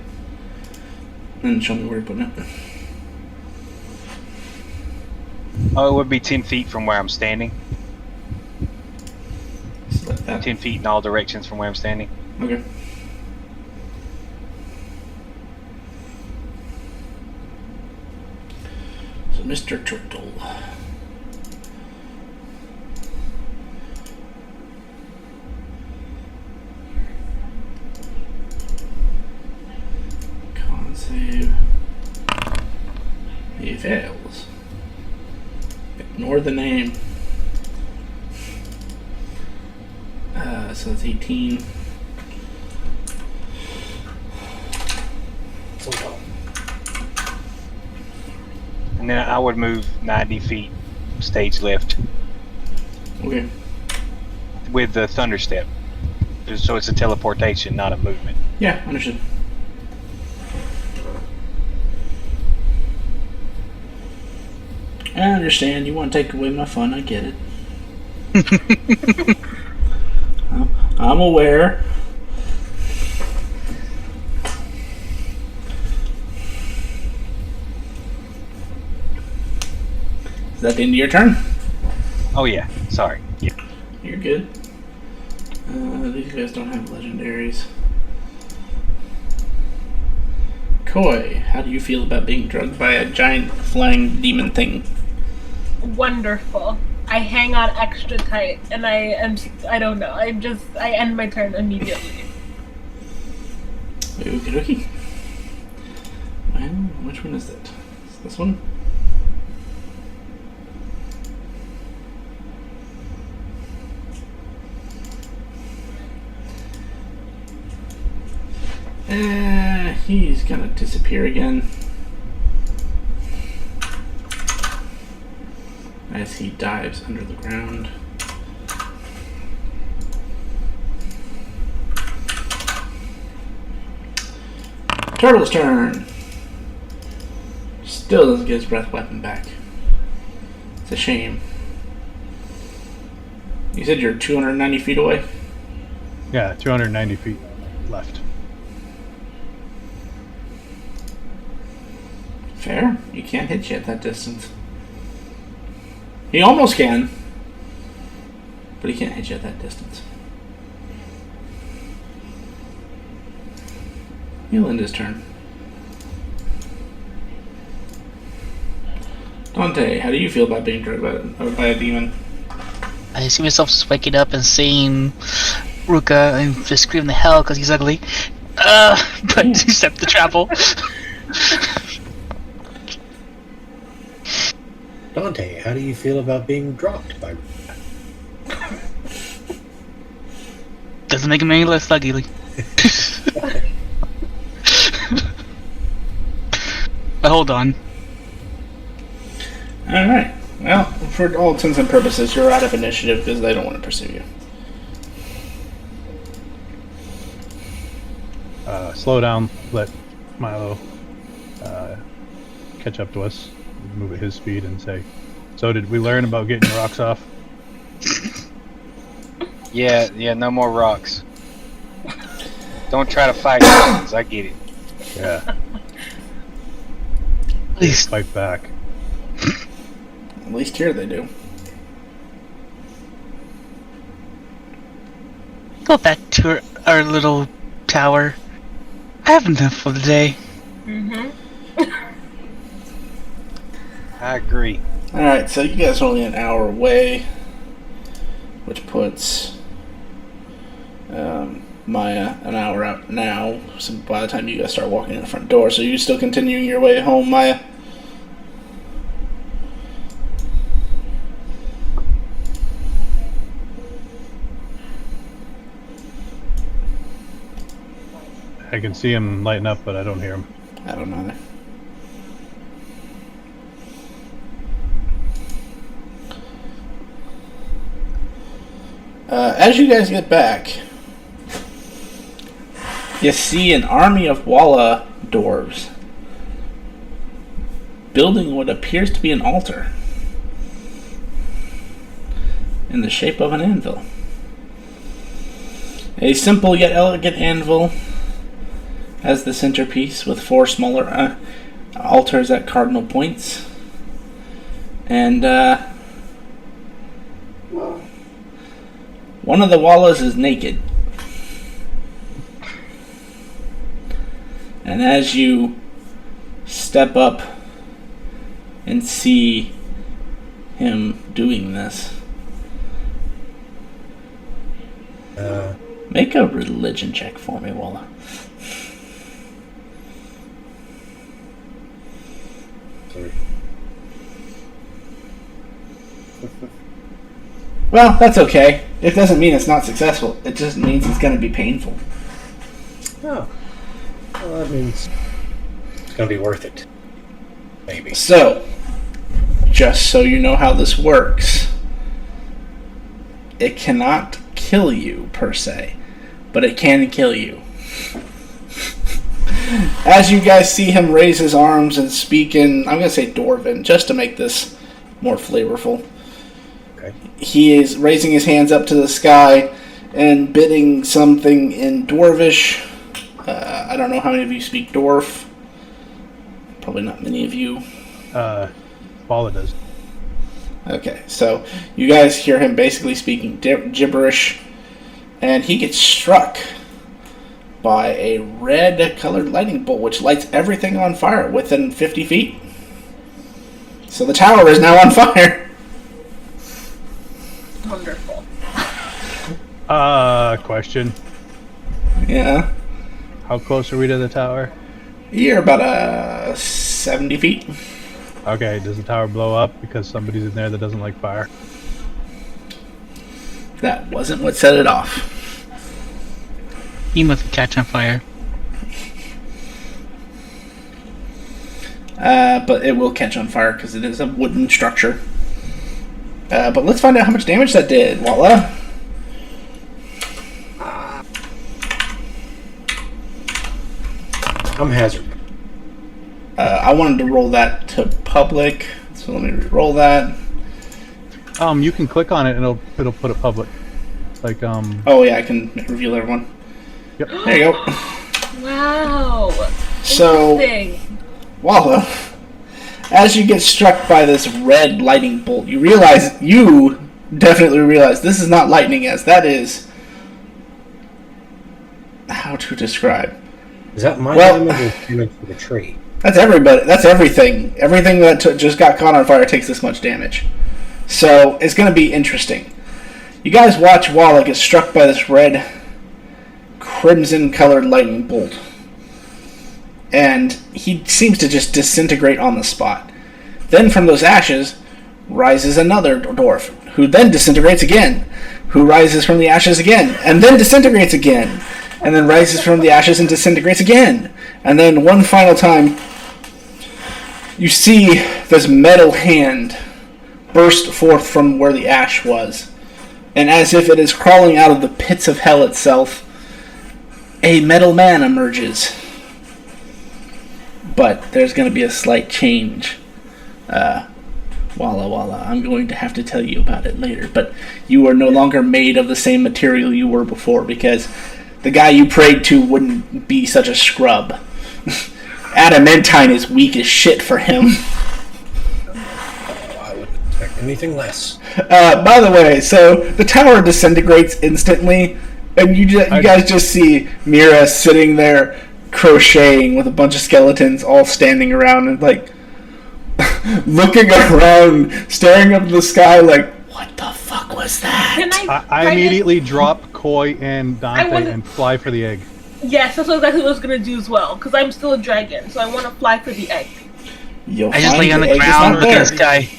And show me where you're putting it. Oh, it would be 10 feet from where I'm standing. Select that. 10 feet in all directions from where I'm standing. Okay. Mr. Turtle. Con save. He fails. Ignore the name. So it's 18. And then I would move 90 feet stage left Okay. with the thunder step. So it's a teleportation, not a movement. Yeah, understood. I understand. You want to take away my fun. I get it. I'm aware. Is that the end of your turn? Oh yeah, sorry. You're good. These guys don't have legendaries. Koi, how do you feel about being drugged by a giant flying demon thing? Wonderful. I hang on extra tight, and I don't know. I end my turn immediately. Okie dokie. Well, which one is it? Is this one? He's gonna disappear again. As he dives under the ground. Turtle's turn. Still doesn't get his breath weapon back. It's a shame. You said you're 290 feet away? Yeah, 290 feet left. Fair. You can't hit you at that distance. He almost can, but he can't hit you at that distance. He'll end his turn. Dante, how do you feel about being drugged by a demon? I see myself just waking up and seeing Ruka and just screaming the hell because he's ugly. But accept the travel. Dante, how do you feel about being dropped by... Doesn't make him any less ugly. But hold on. Alright. Well, for all intents and purposes, you're out of initiative because they don't want to pursue you. Slow down, let Milo catch up to us, move at his speed, and say, so did we learn about getting your rocks off? Yeah, no more rocks. Don't try to fight dragons, I get it. Yeah. Please Fight back. At least here they do. go back to our little tower. I have enough for the day. Mm-hmm. I agree. Alright, so you guys are only an hour away, which puts Maya an hour out now. So by the time you guys start walking in the front door, so you still continuing your way home, Maya? I can see him lighting up, but I don't hear him. I don't know. As you guys get back, you see an army of Walla dwarves building what appears to be an altar in the shape of an anvil. A simple yet elegant anvil as the centerpiece, with 4 smaller altars at cardinal points. And one of the Wallas is naked. And as you step up and see him doing this. Make a religion check for me, Walla. Well, that's okay. It doesn't mean it's not successful. It just means it's going to be painful. Oh. Well, that means it's going to be worth it. Maybe. So, just so you know how this works, it cannot kill you, per se, but it can kill you. As you guys see him raise his arms and speak in, I'm going to say Dwarven, just to make this more flavorful. Okay. He is raising his hands up to the sky and bidding something in Dwarvish. I don't know how many of you speak Dwarf. Probably not many of you. Walla does. Okay, so you guys hear him basically speaking gibberish, and he gets struck by a red-colored lightning bolt, which lights everything on fire within 50 feet. So the tower is now on fire. Wonderful. Question. Yeah. How close are we to the tower? You're about 70 feet. Okay, does the tower blow up because somebody's in there that doesn't like fire? That wasn't what set it off. He must catch on fire. But it will catch on fire because it is a wooden structure. But let's find out how much damage that did, Walla. I'm hazard. I wanted to roll that to public, so let me re-roll that. You can click on it and it'll put it public. Like Oh yeah, I can reveal everyone. Yep. There you go. Wow. So, Interesting. Walla, as you get struck by this red lightning bolt, you definitely realize this is not lightning, as that is, how to describe? Is that my Well- damage or damage for the tree? That's everybody. That's everything. Everything that just got caught on fire takes this much damage. So it's going to be interesting. You guys watch Walla get struck by this red, crimson-colored lightning bolt, and he seems to just disintegrate on the spot. Then from those ashes rises another dwarf, who then disintegrates again, who rises from the ashes again, and then disintegrates again, and then rises from the ashes and disintegrates again. And then one final time, you see this metal hand burst forth from where the ash was. And as if it is crawling out of the pits of hell itself, a metal man emerges. But there's going to be a slight change. Walla Walla, I'm going to have to tell you about it later. But you are no longer made of the same material you were before, because the guy you prayed to wouldn't be such a scrub. Adamantine is weak as shit for him. I wouldn't expect anything less. By the way, so the tower disintegrates instantly, and you guys just see Mira sitting there crocheting with a bunch of skeletons all standing around and like looking around, staring up at the sky like, what the fuck was that? Can I immediately drop Koi and Dante and fly for the egg. Yes, that's exactly what I was gonna do as well. Because I'm still a dragon, so I want to fly for the egg. I just lay on the ground looking at the sky.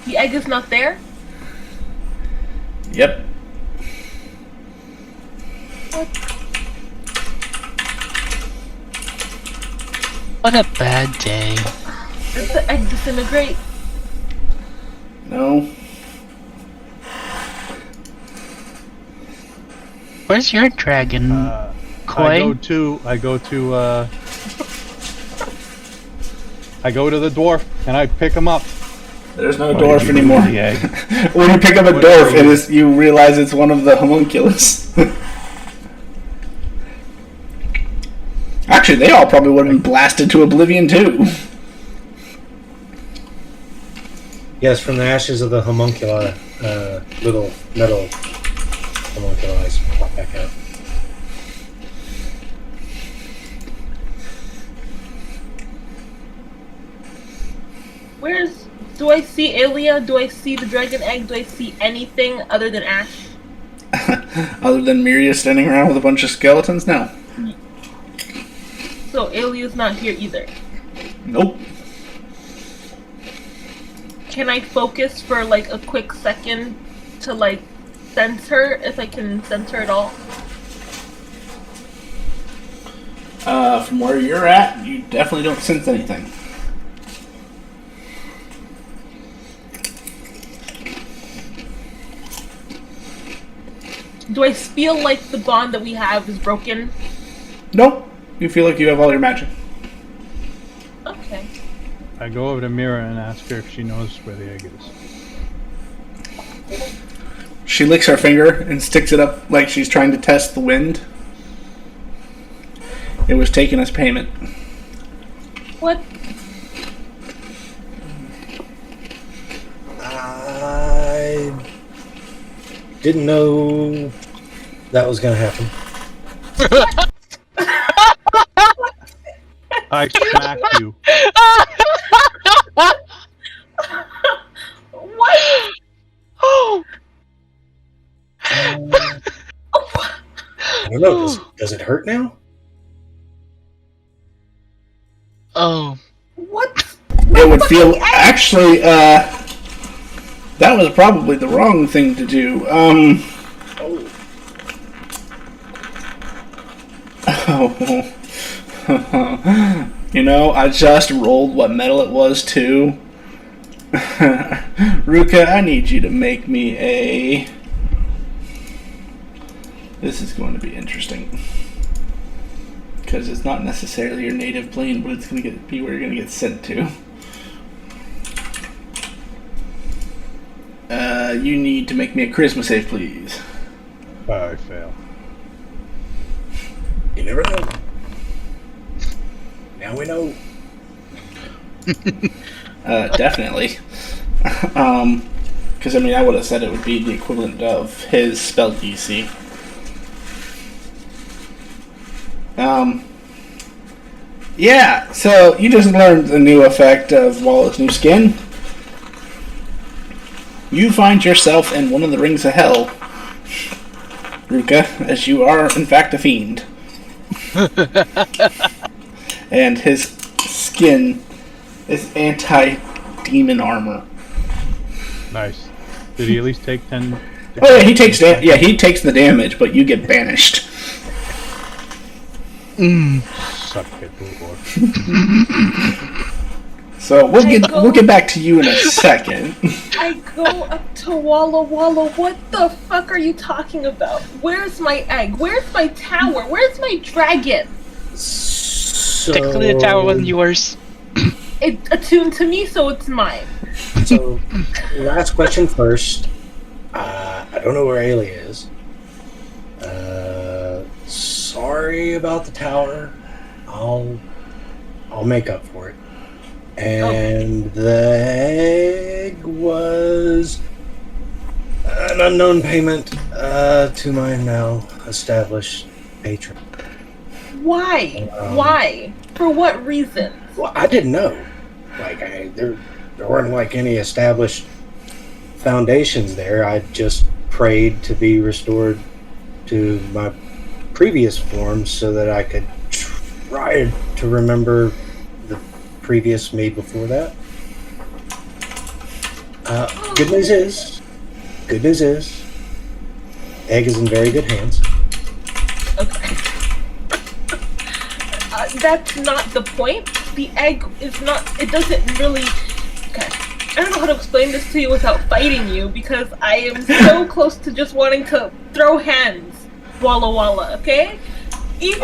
The egg is not there. Yep. What a bad day. Did the egg disintegrate? No. Where's your dragon, Koi? I go to the dwarf and I pick him up. There's no dwarf anymore. Yeah. When you pick up a dwarf, you realize it's one of the homunculus. Actually, they all probably would have been blasted to oblivion too. Yes, from the ashes of the homunculi, little metal homunculi pop back out. Do I see Alia? Do I see the dragon egg? Do I see anything other than Ash? Other than Miria standing around with a bunch of skeletons? No. So Alia's not here either. Nope. Can I focus for like a quick second to like sense her, if I can sense her at all? From where you're at, you definitely don't sense anything. Do I feel like the bond that we have is broken? Nope. You feel like you have all your magic. Okay. I go over to Mira and ask her if she knows where the egg is. She licks her finger and sticks it up like she's trying to test the wind. It was taken as payment. What? I didn't know that was going to happen. I smack you. What? Oh! I don't know. Does it hurt now? Oh. What? It would feel... Actually, that was probably the wrong thing to do. You know, I just rolled what metal it was, too. Ruka, I need you to make me a... This is going to be interesting. Because it's not necessarily your native plane, but it's going to be where you're going to get sent to. You need to make me a charisma save, please. I fail. You never know. Now we know. Definitely. Because, I mean, I would have said it would be the equivalent of his spell DC. Yeah, so you just learned the new effect of Walla's new skin. You find yourself in one of the rings of hell, Ruka, as you are, in fact, a fiend. And his skin is anti-demon armor. Nice. Did he at least take 10? Oh yeah, he takes he takes the damage, but you get banished. Suck it, boy. So we'll get back to you in a second. I go up to Walla Walla. What the fuck are you talking about? Where's my egg? Where's my tower? Where's my dragon? So, Technically, the tower wasn't yours. It attuned to me, so it's mine. So, last question first. I don't know where Ailey is. Sorry about the tower. I'll make up for it. And the egg was an unknown payment to my now established patron. Why? Why? For what reason? Well, I didn't know. Like, there weren't like any established foundations there. I just prayed to be restored to my previous form so that I could try to remember the previous me before that. Good news is, egg is in very good hands. Okay. That's not the point. The egg is not. It doesn't really. Okay. I don't know how to explain this to you without fighting you because I am so close to just wanting to throw hands. Walla Walla, okay? I'm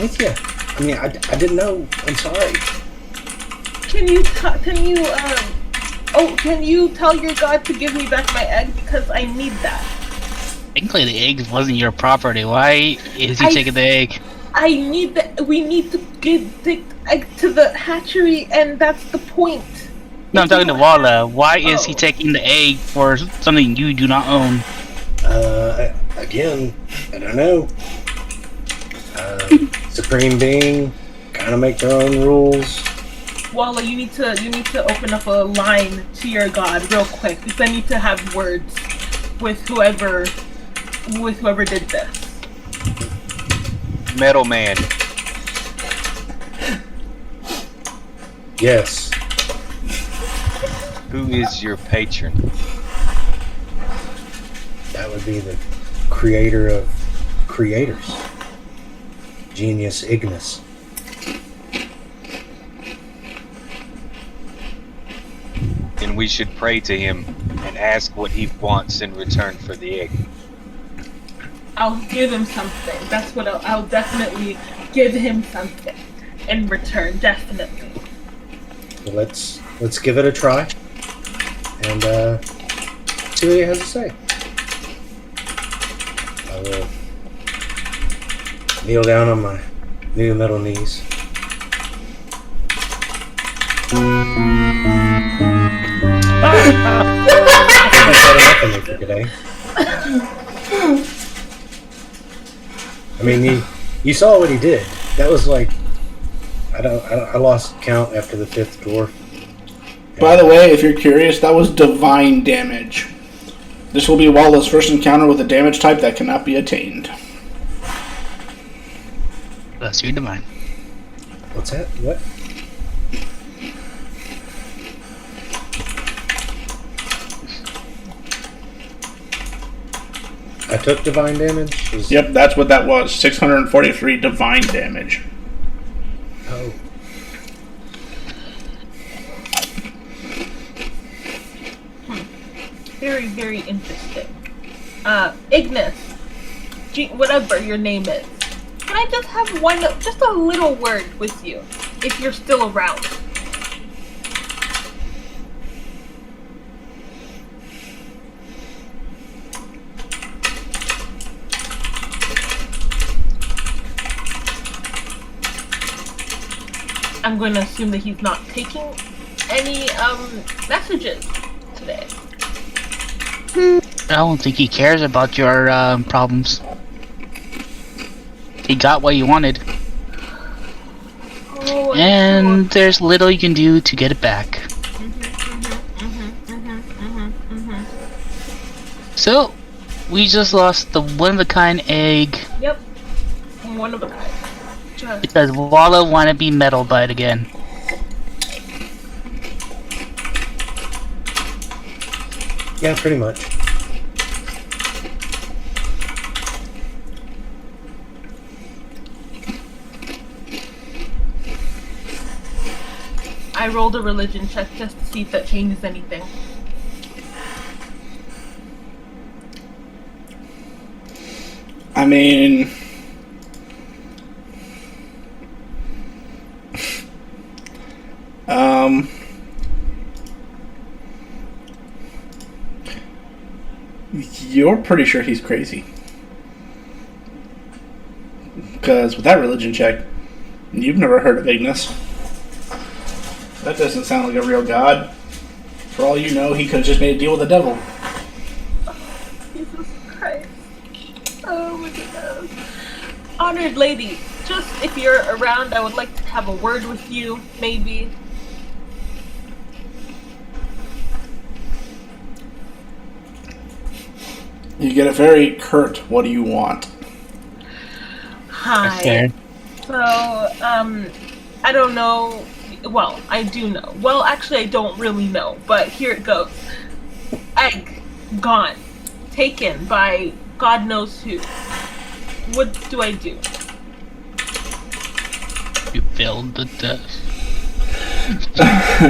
with you. I mean, I didn't know. I'm sorry. Can you tell your god to give me back my egg because I need that. Technically, the egg wasn't your property. Why is he taking the egg? I need we need to get the egg to the hatchery, and that's the point. No, I'm talking to Walla. Why is he taking the egg for something you do not own? Again, I don't know. Supreme Being kind of make their own rules. Walla, you need to open up a line to your god real quick because I need to have words with whoever did this. Metal Man. Yes. Who is your patron? That would be the creator of creators. Genius Ignis. And we should pray to him and ask what he wants in return for the egg. I'll give him something. That's what I'll definitely give him something in return. Definitely. So let's give it a try and see what he has to say. I will kneel down on my new metal knees. For today. I mean, you saw what he did. That was like, I lost count after the 5th dwarf. By the way, if you're curious, that was divine damage. This will be Walla's first encounter with a damage type that cannot be attained. That's your divine. What's that? What? I took divine damage? Yep, that's what that was. 643 divine damage. Oh. Very, very interesting. Ignis, whatever your name is, can I just have just a little word with you, if you're still around? I'm going to assume that he's not taking any messages today. I don't think he cares about your problems. He got what he wanted. Oh, and there's little you can do to get it back. So, we just lost the one-of-a-kind egg. Yep. One of a kind. Just. Because Walla wanna be metal bite again. Yeah, pretty much. I rolled a religion check just to see if that changes anything. I mean, you're pretty sure he's crazy. Because with that religion check, you've never heard of Ignis. That doesn't sound like a real god. For all you know, he could have just made a deal with the devil. Jesus Christ. Oh my goodness. Honored lady, just if you're around, I would like to have a word with you, maybe. You get a very curt, what do you want? Hi. Okay. So, I don't know. Well, I do know. Well, actually, I don't really know, but here it goes. Egg gone. Taken by God knows who. What do I do? You failed the test.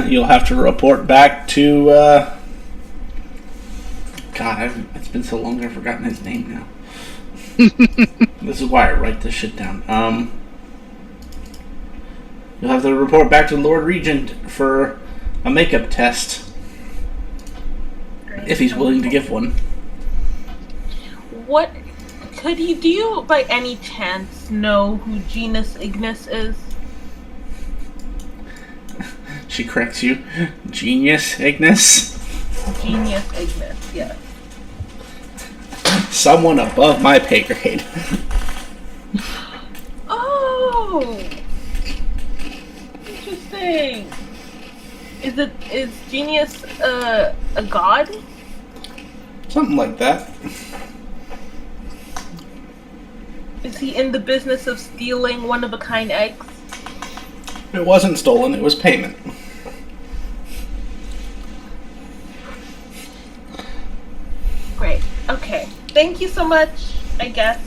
You'll have to report back to, God, it's been so long I've forgotten his name now. This is why I write this shit down. You'll have to report back to the Lord Regent for a makeup test. If he's willing to give one. What do you by any chance know who Genius Ignis is? She corrects you. Genius Ignis? Genius Ignis, yes. Someone above my pay grade. Oh! Interesting. Is Genius a god? Something like that. Is he in the business of stealing one-of-a-kind eggs? It wasn't stolen, it was payment. Great. Okay. Thank you so much, I guess.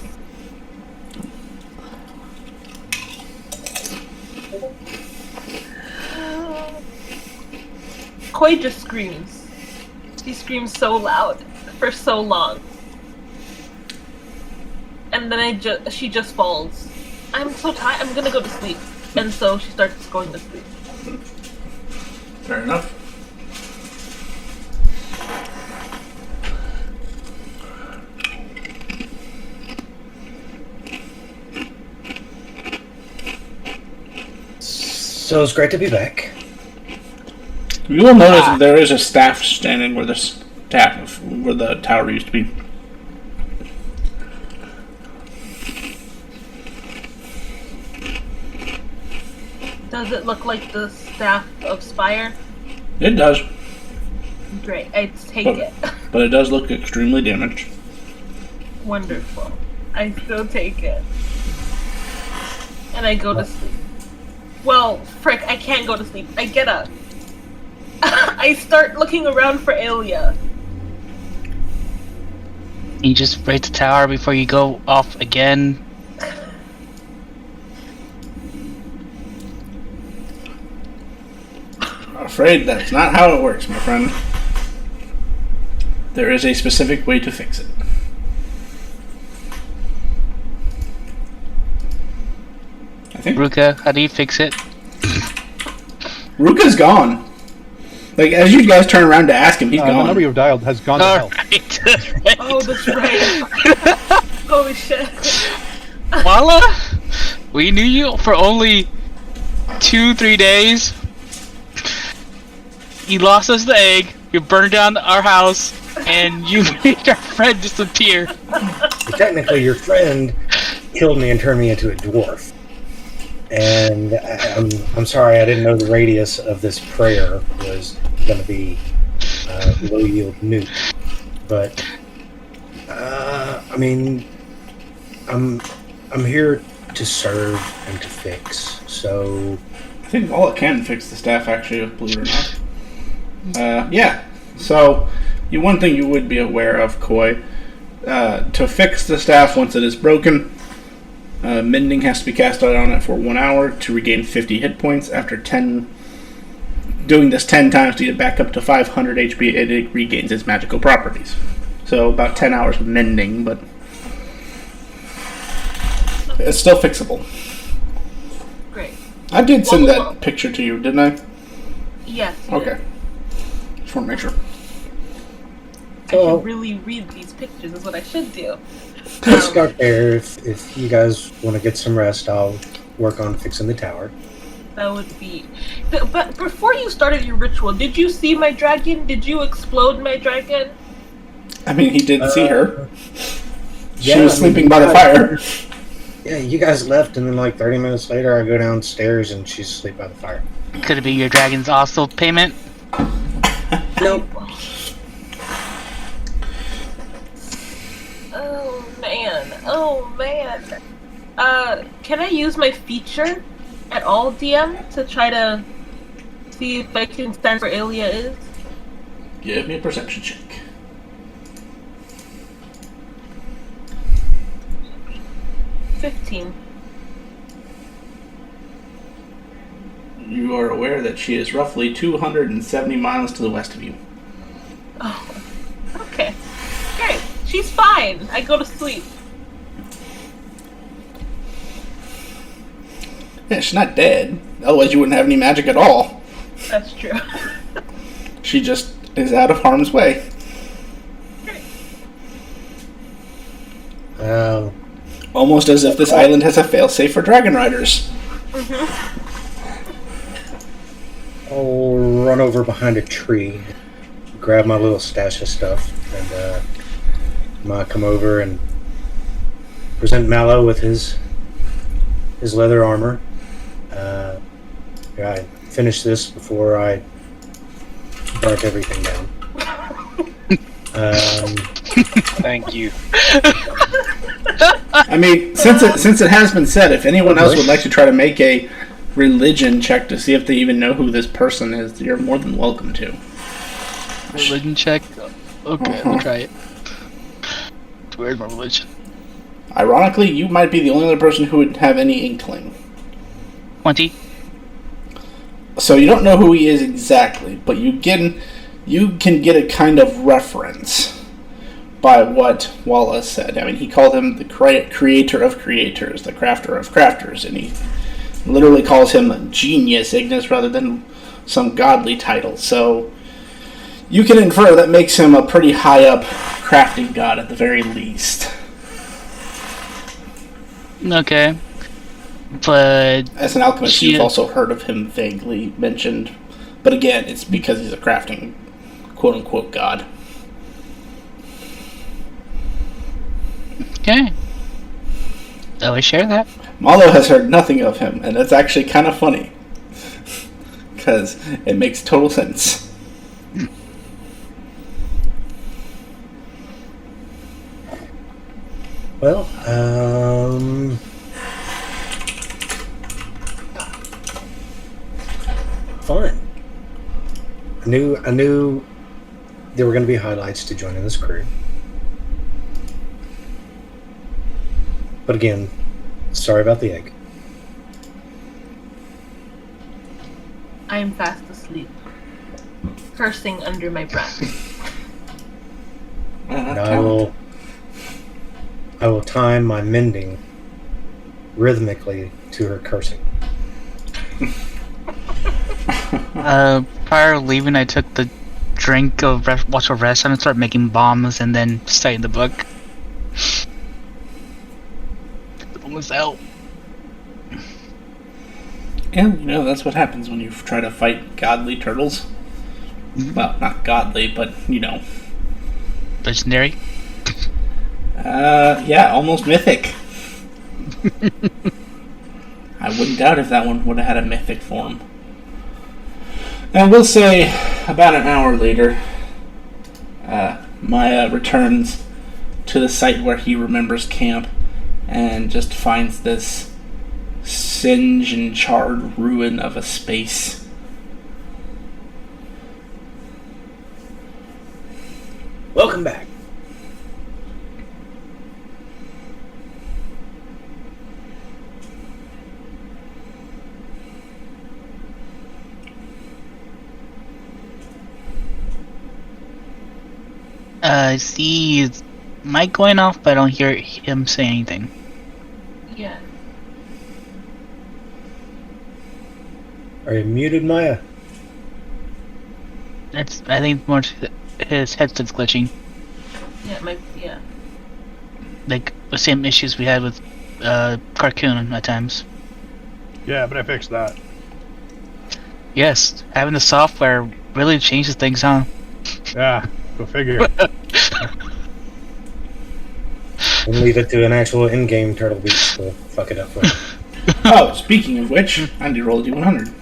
Koi just screams. She screams so loud for so long. And then she just falls. I'm so tired, I'm gonna go to sleep. And so she starts going to sleep. Fair enough. So it's great to be back. You will notice that there is a staff standing where the tower used to be. Does it look like the staff of Spire? It does. Great, I take it. But it does look extremely damaged. Wonderful. I still take it. And I go to sleep. Well, frick, I can't go to sleep. I get up. I start looking around for Aelia. You just raid the tower before you go off again. I'm afraid that's not how it works, my friend. There is a specific way to fix it. I think Ruka, how do you fix it? Ruka's gone. Like, as you guys turn around to ask him, he's The gone. number you've dialed has gone to hell. Alright, that's right. Oh, that's right. Holy shit. Walla? We knew you for only 2-3 days. You lost us the egg, you burned down our house, and you made our friend disappear. Technically, your friend killed me and turned me into a dwarf. And I'm sorry, I didn't know the radius of this prayer was going to be low yield nuke. But I mean, I'm here to serve and to fix. So I think all it can fix the staff, actually, believe it or not. Yeah. So, one thing you would be aware of, Koi, to fix the staff once it is broken, mending has to be cast out on it for 1 hour to regain 50 hit points. After doing this 10 times to get back up to 500 HP, it regains its magical properties. So about 10 hours of mending, but it's still fixable. Great. I did send that picture to you, didn't I? Yes. Okay. Just want to make sure. I should really read these pictures is what I should do. let's start there. If you guys want to get some rest, I'll work on fixing the tower. That would be... But before you started your ritual, did you see my dragon? Did you explode my dragon? I mean, he did see her. She Yeah, was sleeping by the fire. Yeah, you guys left, and then like 30 minutes later, I go downstairs and she's asleep by the fire. Could it be your dragon's also payment? Nope. Oh man. Can I use my feature at all, DM, to try to see if I can stand where Aelia is? Give me a perception check. $15. You are aware that she is roughly 270 miles to the west of you. Oh, okay. Great. She's fine. I go to sleep. Yeah, she's not dead. Otherwise, you wouldn't have any magic at all. That's true. She just is out of harm's way. Almost as if this island has a failsafe for dragon riders. I'll run over behind a tree, grab my little stash of stuff, and might come over and present Mallow with his leather armor. I finish this before I burnt everything down. Thank you. I mean, since it has been said, if anyone else would like to try to make a religion check to see if they even know who this person is, you're more than welcome to. Religion check. Okay, let me try it. Where's my religion? Ironically, you might be the only other person who would have any inkling. 20. So you don't know who he is exactly, but you can get a kind of reference by what Walla said. I mean, he called him the creator of creators, the crafter of crafters, and he literally calls him a genius Ignis rather than some godly title. So you can infer that makes him a pretty high up crafting god at the very least. Okay. But As an alchemist, you've also heard of him vaguely mentioned. But again, it's because he's a crafting quote-unquote god. okay. Oh, I share that. Malo has heard nothing of him, and that's actually kind of funny. Because it makes total sense. Well, fine. I knew there were going to be highlights to joining this crew. But again, sorry about the egg. I am fast asleep, cursing under my breath. And I will time my mending rhythmically to her cursing. Prior to leaving, I took the drink of watch of rest and started making bombs and then studying the book. Almost out. And, that's what happens when you try to fight godly turtles. Well, not godly, but, Legendary. Yeah, almost mythic. I wouldn't doubt if that one would have had a mythic form. And we'll say, about an hour later, Maya returns to the site where he remembers camp and just finds this singed and charred ruin of a space. Welcome back. See his mic going off, but I don't hear him say anything. Yeah. Are you muted, Maya? I think more his headset's glitching. Yeah. Like the same issues we had with Carcoon at times. Yeah, but I fixed that. Yes, having the software really changes things, huh? Yeah, go figure. We'll leave it to an actual in-game Turtle Beach to fuck it up for you. Oh, speaking of which, I need to roll a D100.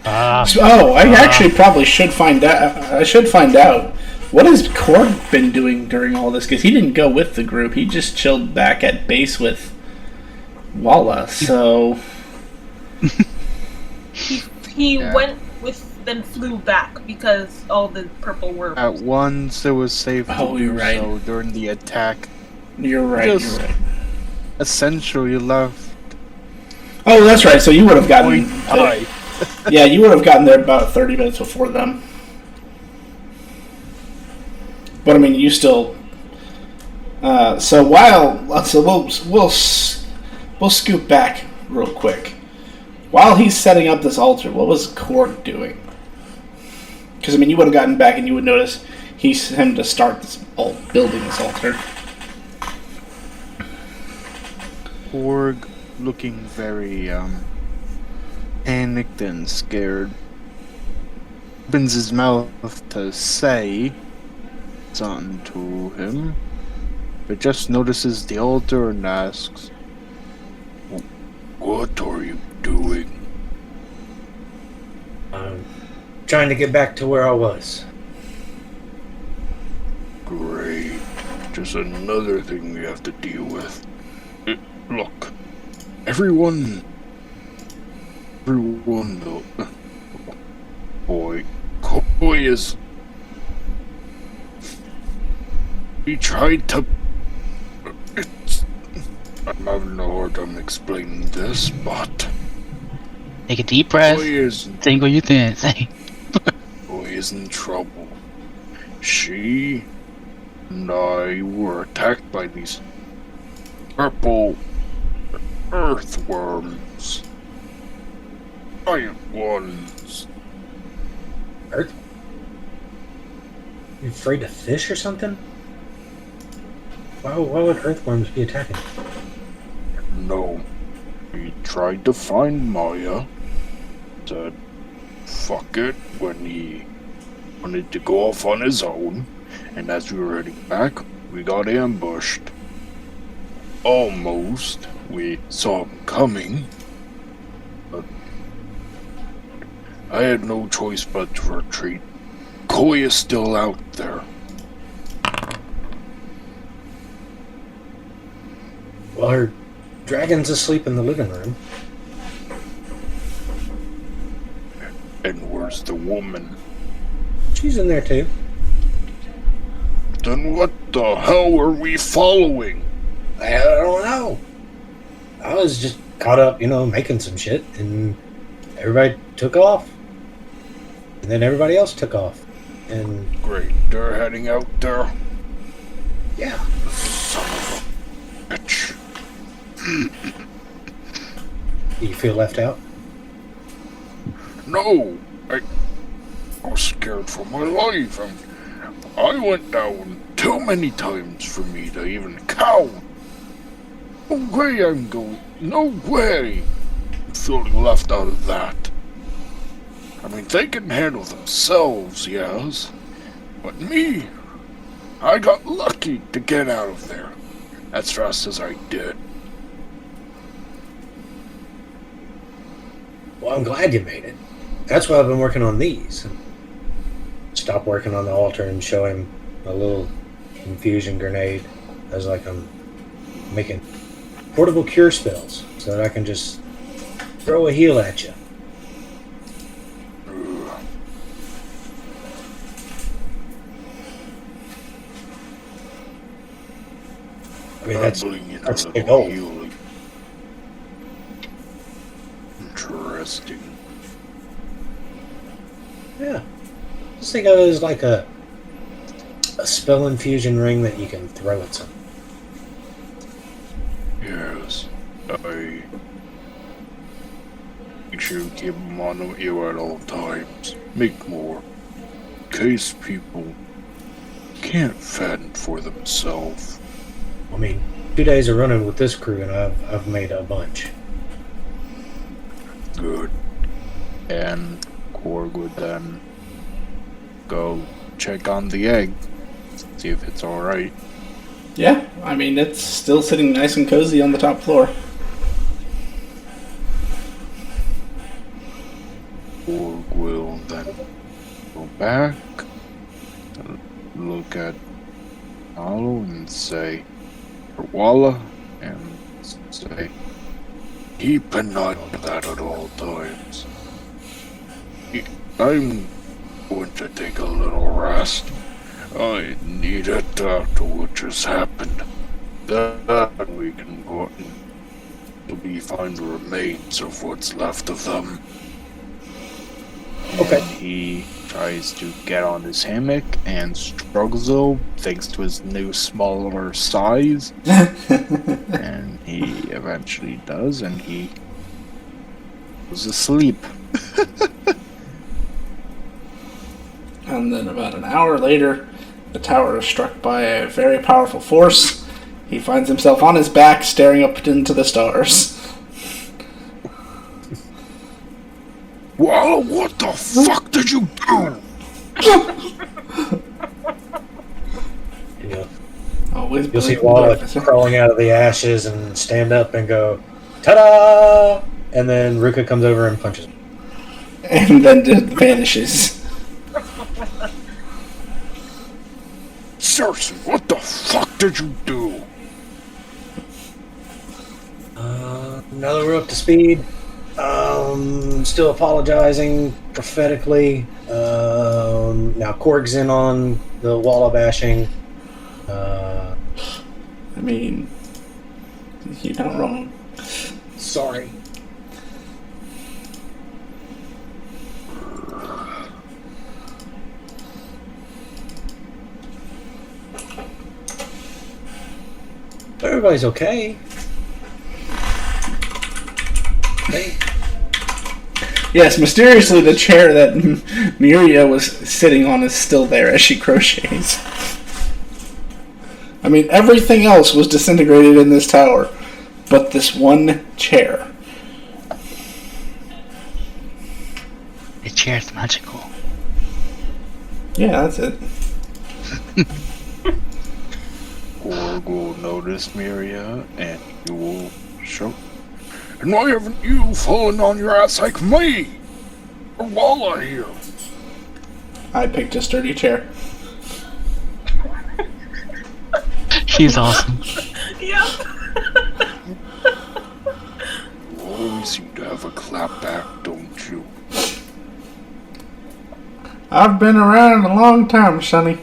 I actually probably should find out. I should find out. What has Korg been doing during all this? Because he didn't go with the group. He just chilled back at base with Walla. So he went with then flew back because all the purple were. At once it was safe to Oh, you're do right. so during the attack. you're right. Just- You're right. Essentially left. Oh, that's right. So you would have gotten. Hi. Yeah, you would have gotten there about 30 minutes before them. But I mean, you still. So we'll scoop back real quick. While he's setting up this altar, what was Korg doing? Because I mean, you would have gotten back and you would notice he's him to start this building this altar. Korg looking very panicked and scared. Opens his mouth to say something to him, but just notices the altar and asks, "What are you doing? I'm trying to get back to where I was. Great. Just another thing we have to deal with. Look, everyone, boy, Koi is. He tried to. I'm having a hard time explaining this, but. Take a deep breath. Koi is. Think what you think. Koi is in trouble. She and I were attacked by these purple earthworms. Giant ones. Earth? You afraid of fish or something? Why would earthworms be attacking? No. He tried to find Maya. Said, fuck it, when he wanted to go off on his own. And as we were heading back, we got ambushed. Almost. We saw him coming. But I had no choice but to retreat. Koi is still out there. Well, her dragon's asleep in the living room. And where's the woman? She's in there too. Then what the hell are we following? I don't know. I was just caught up, making some shit, and everybody took off. And then everybody else took off. And Great, they're heading out there. yeah. Son of a bitch. Do you feel left out? No, I was scared for my life. I went down too many times for me to even count. No way I'm going. No way. I'm feeling left out of that. I mean, they can handle themselves, yes. But me, I got lucky to get out of there as fast as I did. Well, I'm glad you made it. That's why I've been working on these. Stop working on the altar and show him a little infusion grenade as like I'm making portable cure spells so that I can just throw a heal at you. I mean, that's the goal. Healing. Interesting. Yeah. Just think of it as like a spell infusion ring that you can throw at something. Yes, I make sure to keep them on you at all times. Make more, in case people can't fend for themselves. I mean, 2 days of running with this crew, and I've made a bunch. Good. And Korg would then go check on the egg, see if it's alright. Yeah, I mean, it's still sitting nice and cozy on the top floor. Korg will then go back, look at Hollow and say, for Walla, and say, keep an eye on that at all times. I'm going to take a little rest. I need it after what just happened. Then we can go out and find the remains of what's left of them. Okay. And he tries to get on his hammock and struggles though, thanks to his new smaller size. And he eventually does, and he goes asleep. And then about an hour later, the tower is struck by a very powerful force. He finds himself on his back, staring up into the stars. Walla, what the fuck did you do? Always You'll see believe in Walla darkness. crawling out of the ashes and stand up and go, ta-da! and then Ruka comes over and punches him. And then just vanishes. Seriously, what the fuck did you do? Now that we're up to speed, still apologizing prophetically. Now Korg's in on the Walla bashing. I mean, you're not wrong. Sorry. Everybody's okay. Hey. Yes, mysteriously the chair that Miria was sitting on is still there as she crochets. I mean, everything else was disintegrated in this tower, but this one chair. The chair's magical. Yeah, that's it. Korg will notice Miria, and you will show. And why haven't you fallen on your ass like me? Or Walla here? I picked a sturdy chair. She's awesome. Yep. You always seem to have a clap back, don't you? I've been around a long time, Sonny.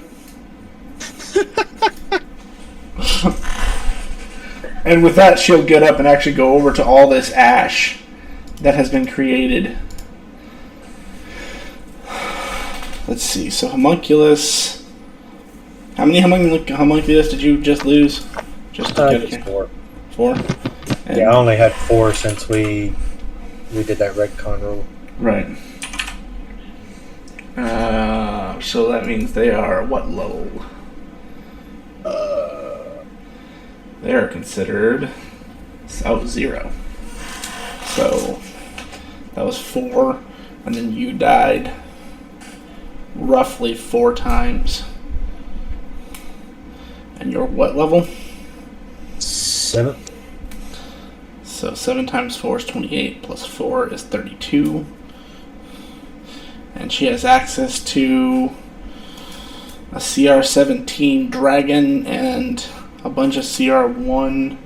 And with that, she'll get up and actually go over to all this ash that has been created. Let's see. So homunculus. How many homunculus did you just lose? Just Just 4. 4. And Yeah, I only had 4 since we did that retcon rule. right. So that means they are what level? They are considered 0. So that was 4, and then you died roughly 4 times. And you're what level? 7. So 7 times 4 is 28, plus 4 is 32. And she has access to a CR-17 dragon and a bunch of CR-1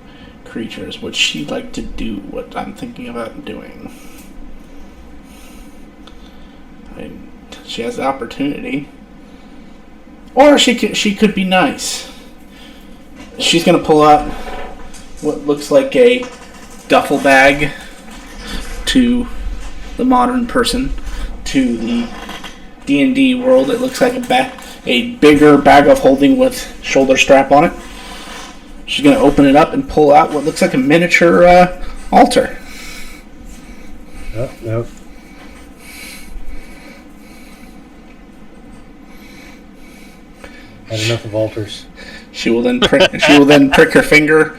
creatures. Would she like to do what I'm thinking about doing? I mean, she has the opportunity. Or she could be nice. She's going to pull out what looks like a duffel bag to the modern person. To the D&D world, it looks like a bigger bag of holding with shoulder strap on it. She's going to open it up and pull out what looks like a miniature altar. Oh, nope. Had enough of altars. She will then prick her finger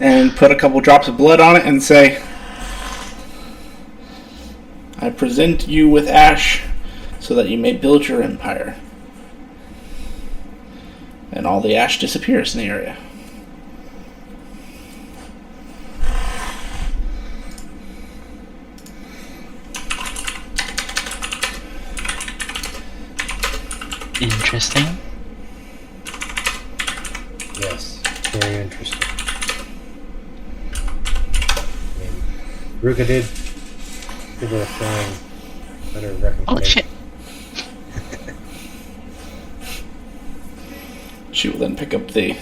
and put a couple drops of blood on it and say, I present you with ash so that you may build your empire. And all the ash disappears in the area. Interesting. Yes, very interesting. I mean, Ruka did give her a flying letter of recommendation. Oh shit. She will then pick up the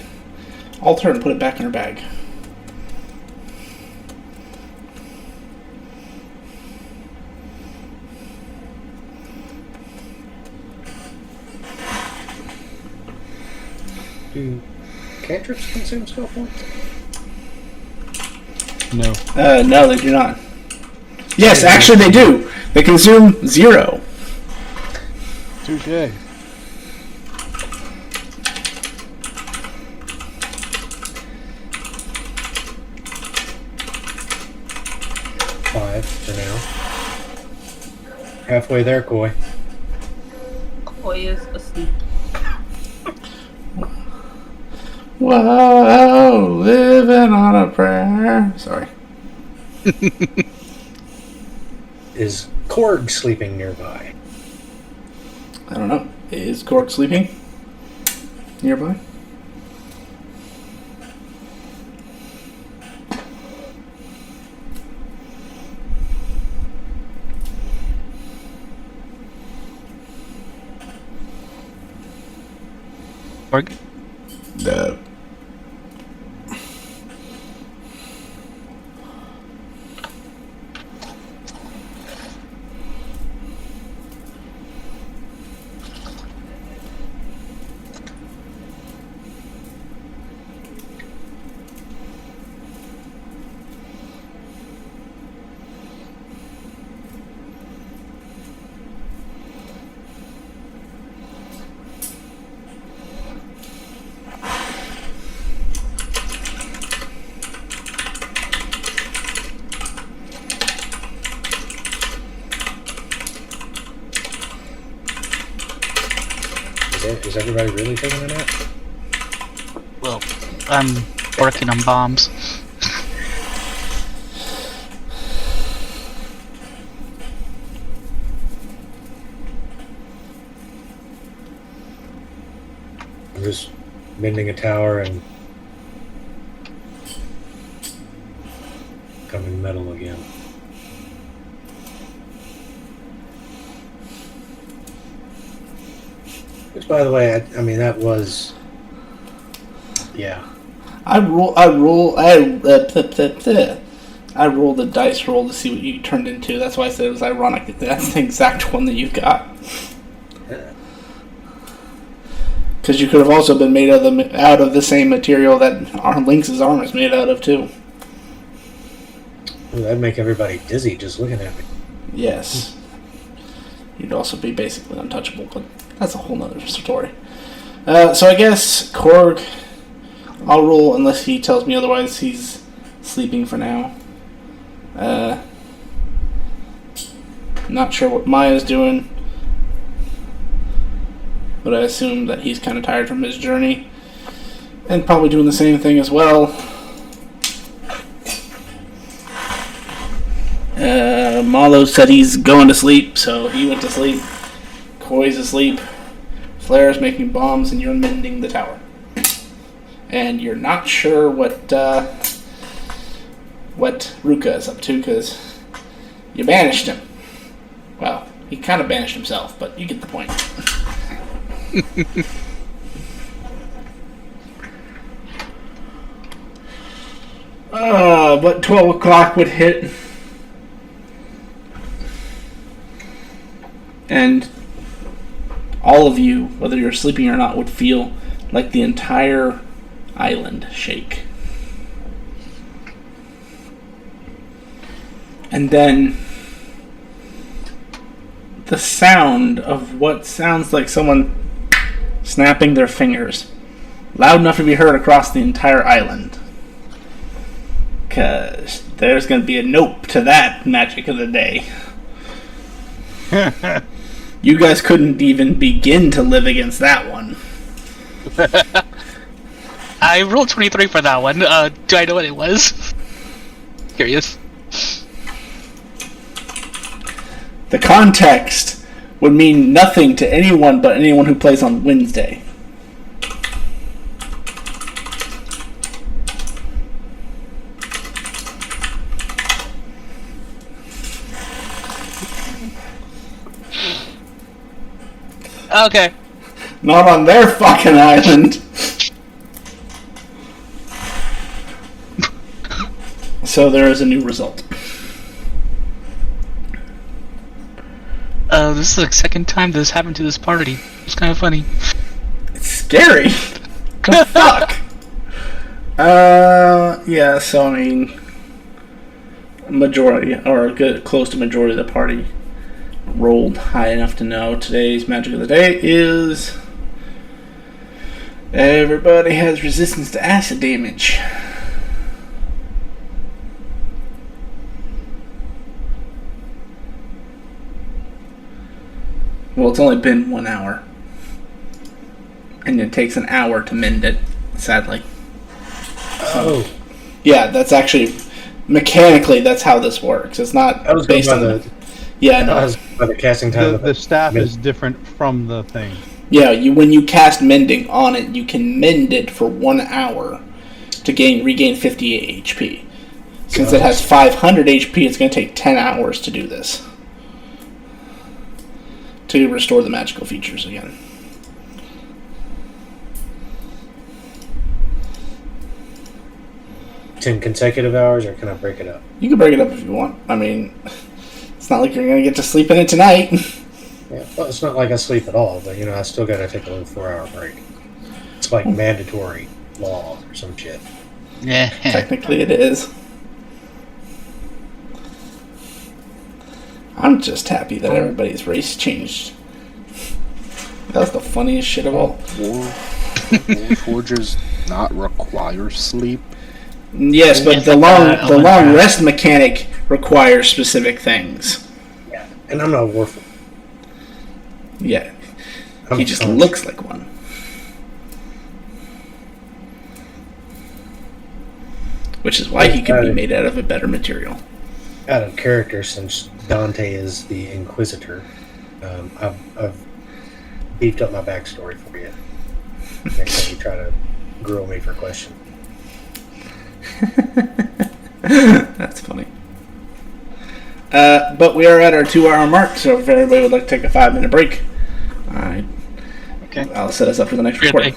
altar and put it back in her bag. Do cantrips consume skill points? No. No, they do not. Yes, actually they do. They consume 0. Touche. 5 for now. Halfway there, Koi. Koi is asleep. Whoa, living on a prayer. Sorry. Is Korg sleeping nearby? I don't know. Is Korg sleeping nearby? Org? No. Is everybody really taking a nap? Well, I'm working on bombs. I'm just mending a tower and coming metal again. Which, by the way, I mean that was, yeah. I roll the dice roll to see what you turned into. That's why I said it was ironic that that's the exact one that you got. Because you could have also been made out of the same material that our Lynx's armor is made out of too. Ooh, that'd make everybody dizzy just looking at me. Yes. You'd also be basically untouchable, but that's a whole nother story. So I guess Korg, I'll roll unless he tells me otherwise. He's sleeping for now. Not sure what Maya's doing, but I assume that he's kind of tired from his journey and probably doing the same thing as well. Malo said he's going to sleep, so he went to sleep. Koi's asleep. Flare's making bombs, and you're mending the tower. And you're not sure what Ruka is up to, because you banished him. Well, he kind of banished himself, but you get the point. But 12 o'clock would hit. And all of you, whether you're sleeping or not, would feel like the entire island shake. And then the sound of what sounds like someone snapping their fingers, loud enough to be heard across the entire island. Because there's going to be a nope to that magic of the day. You guys couldn't even begin to live against that one. I rolled 23 for that one. Do I know what it was? Curious. The context would mean nothing to anyone but anyone who plays on Wednesday. Okay. Not on their fucking island. So there is a new result. This is the second time this happened to this party. It's kind of funny. It's scary. The fuck? Yeah, so I mean, majority, or good, close to majority of the party rolled high enough to know today's magic of the day is everybody has resistance to acid damage. Well, it's only been 1 hour. And it takes an hour to mend it, sadly. Oh. Yeah, that's actually, mechanically, that's how this works. It's not based on Yeah, no. I was by the casting time. The staff is different from the thing. Yeah, when you cast Mending on it, you can mend it for 1 hour to regain 58 HP. Since it has 500 HP, it's going to take 10 hours to do this. To restore the magical features again. $10 consecutive hours, or can I break it up? You can break it up if you want. I mean, it's not like you're going to get to sleep in it tonight. Yeah, well, it's not like I sleep at all, but I still got to take a little 4-hour break. It's like mandatory law or some shit. Yeah. Technically it is. I'm just happy that everybody's race changed. That was the funniest shit of all. Warforges not require sleep. Yes, but the long rest mechanic requires specific things. Yeah, and I'm not a Warforged. Yeah, he just looks like one. Which is why he could be made out of a better material. Out of character, since Dante is the Inquisitor, I've beefed up my backstory for you. Next time you try to grill me for a question. That's funny. But we are at our 2-hour mark, so if everybody would like to take a 5-minute break, Okay. I'll set us up for the next recording.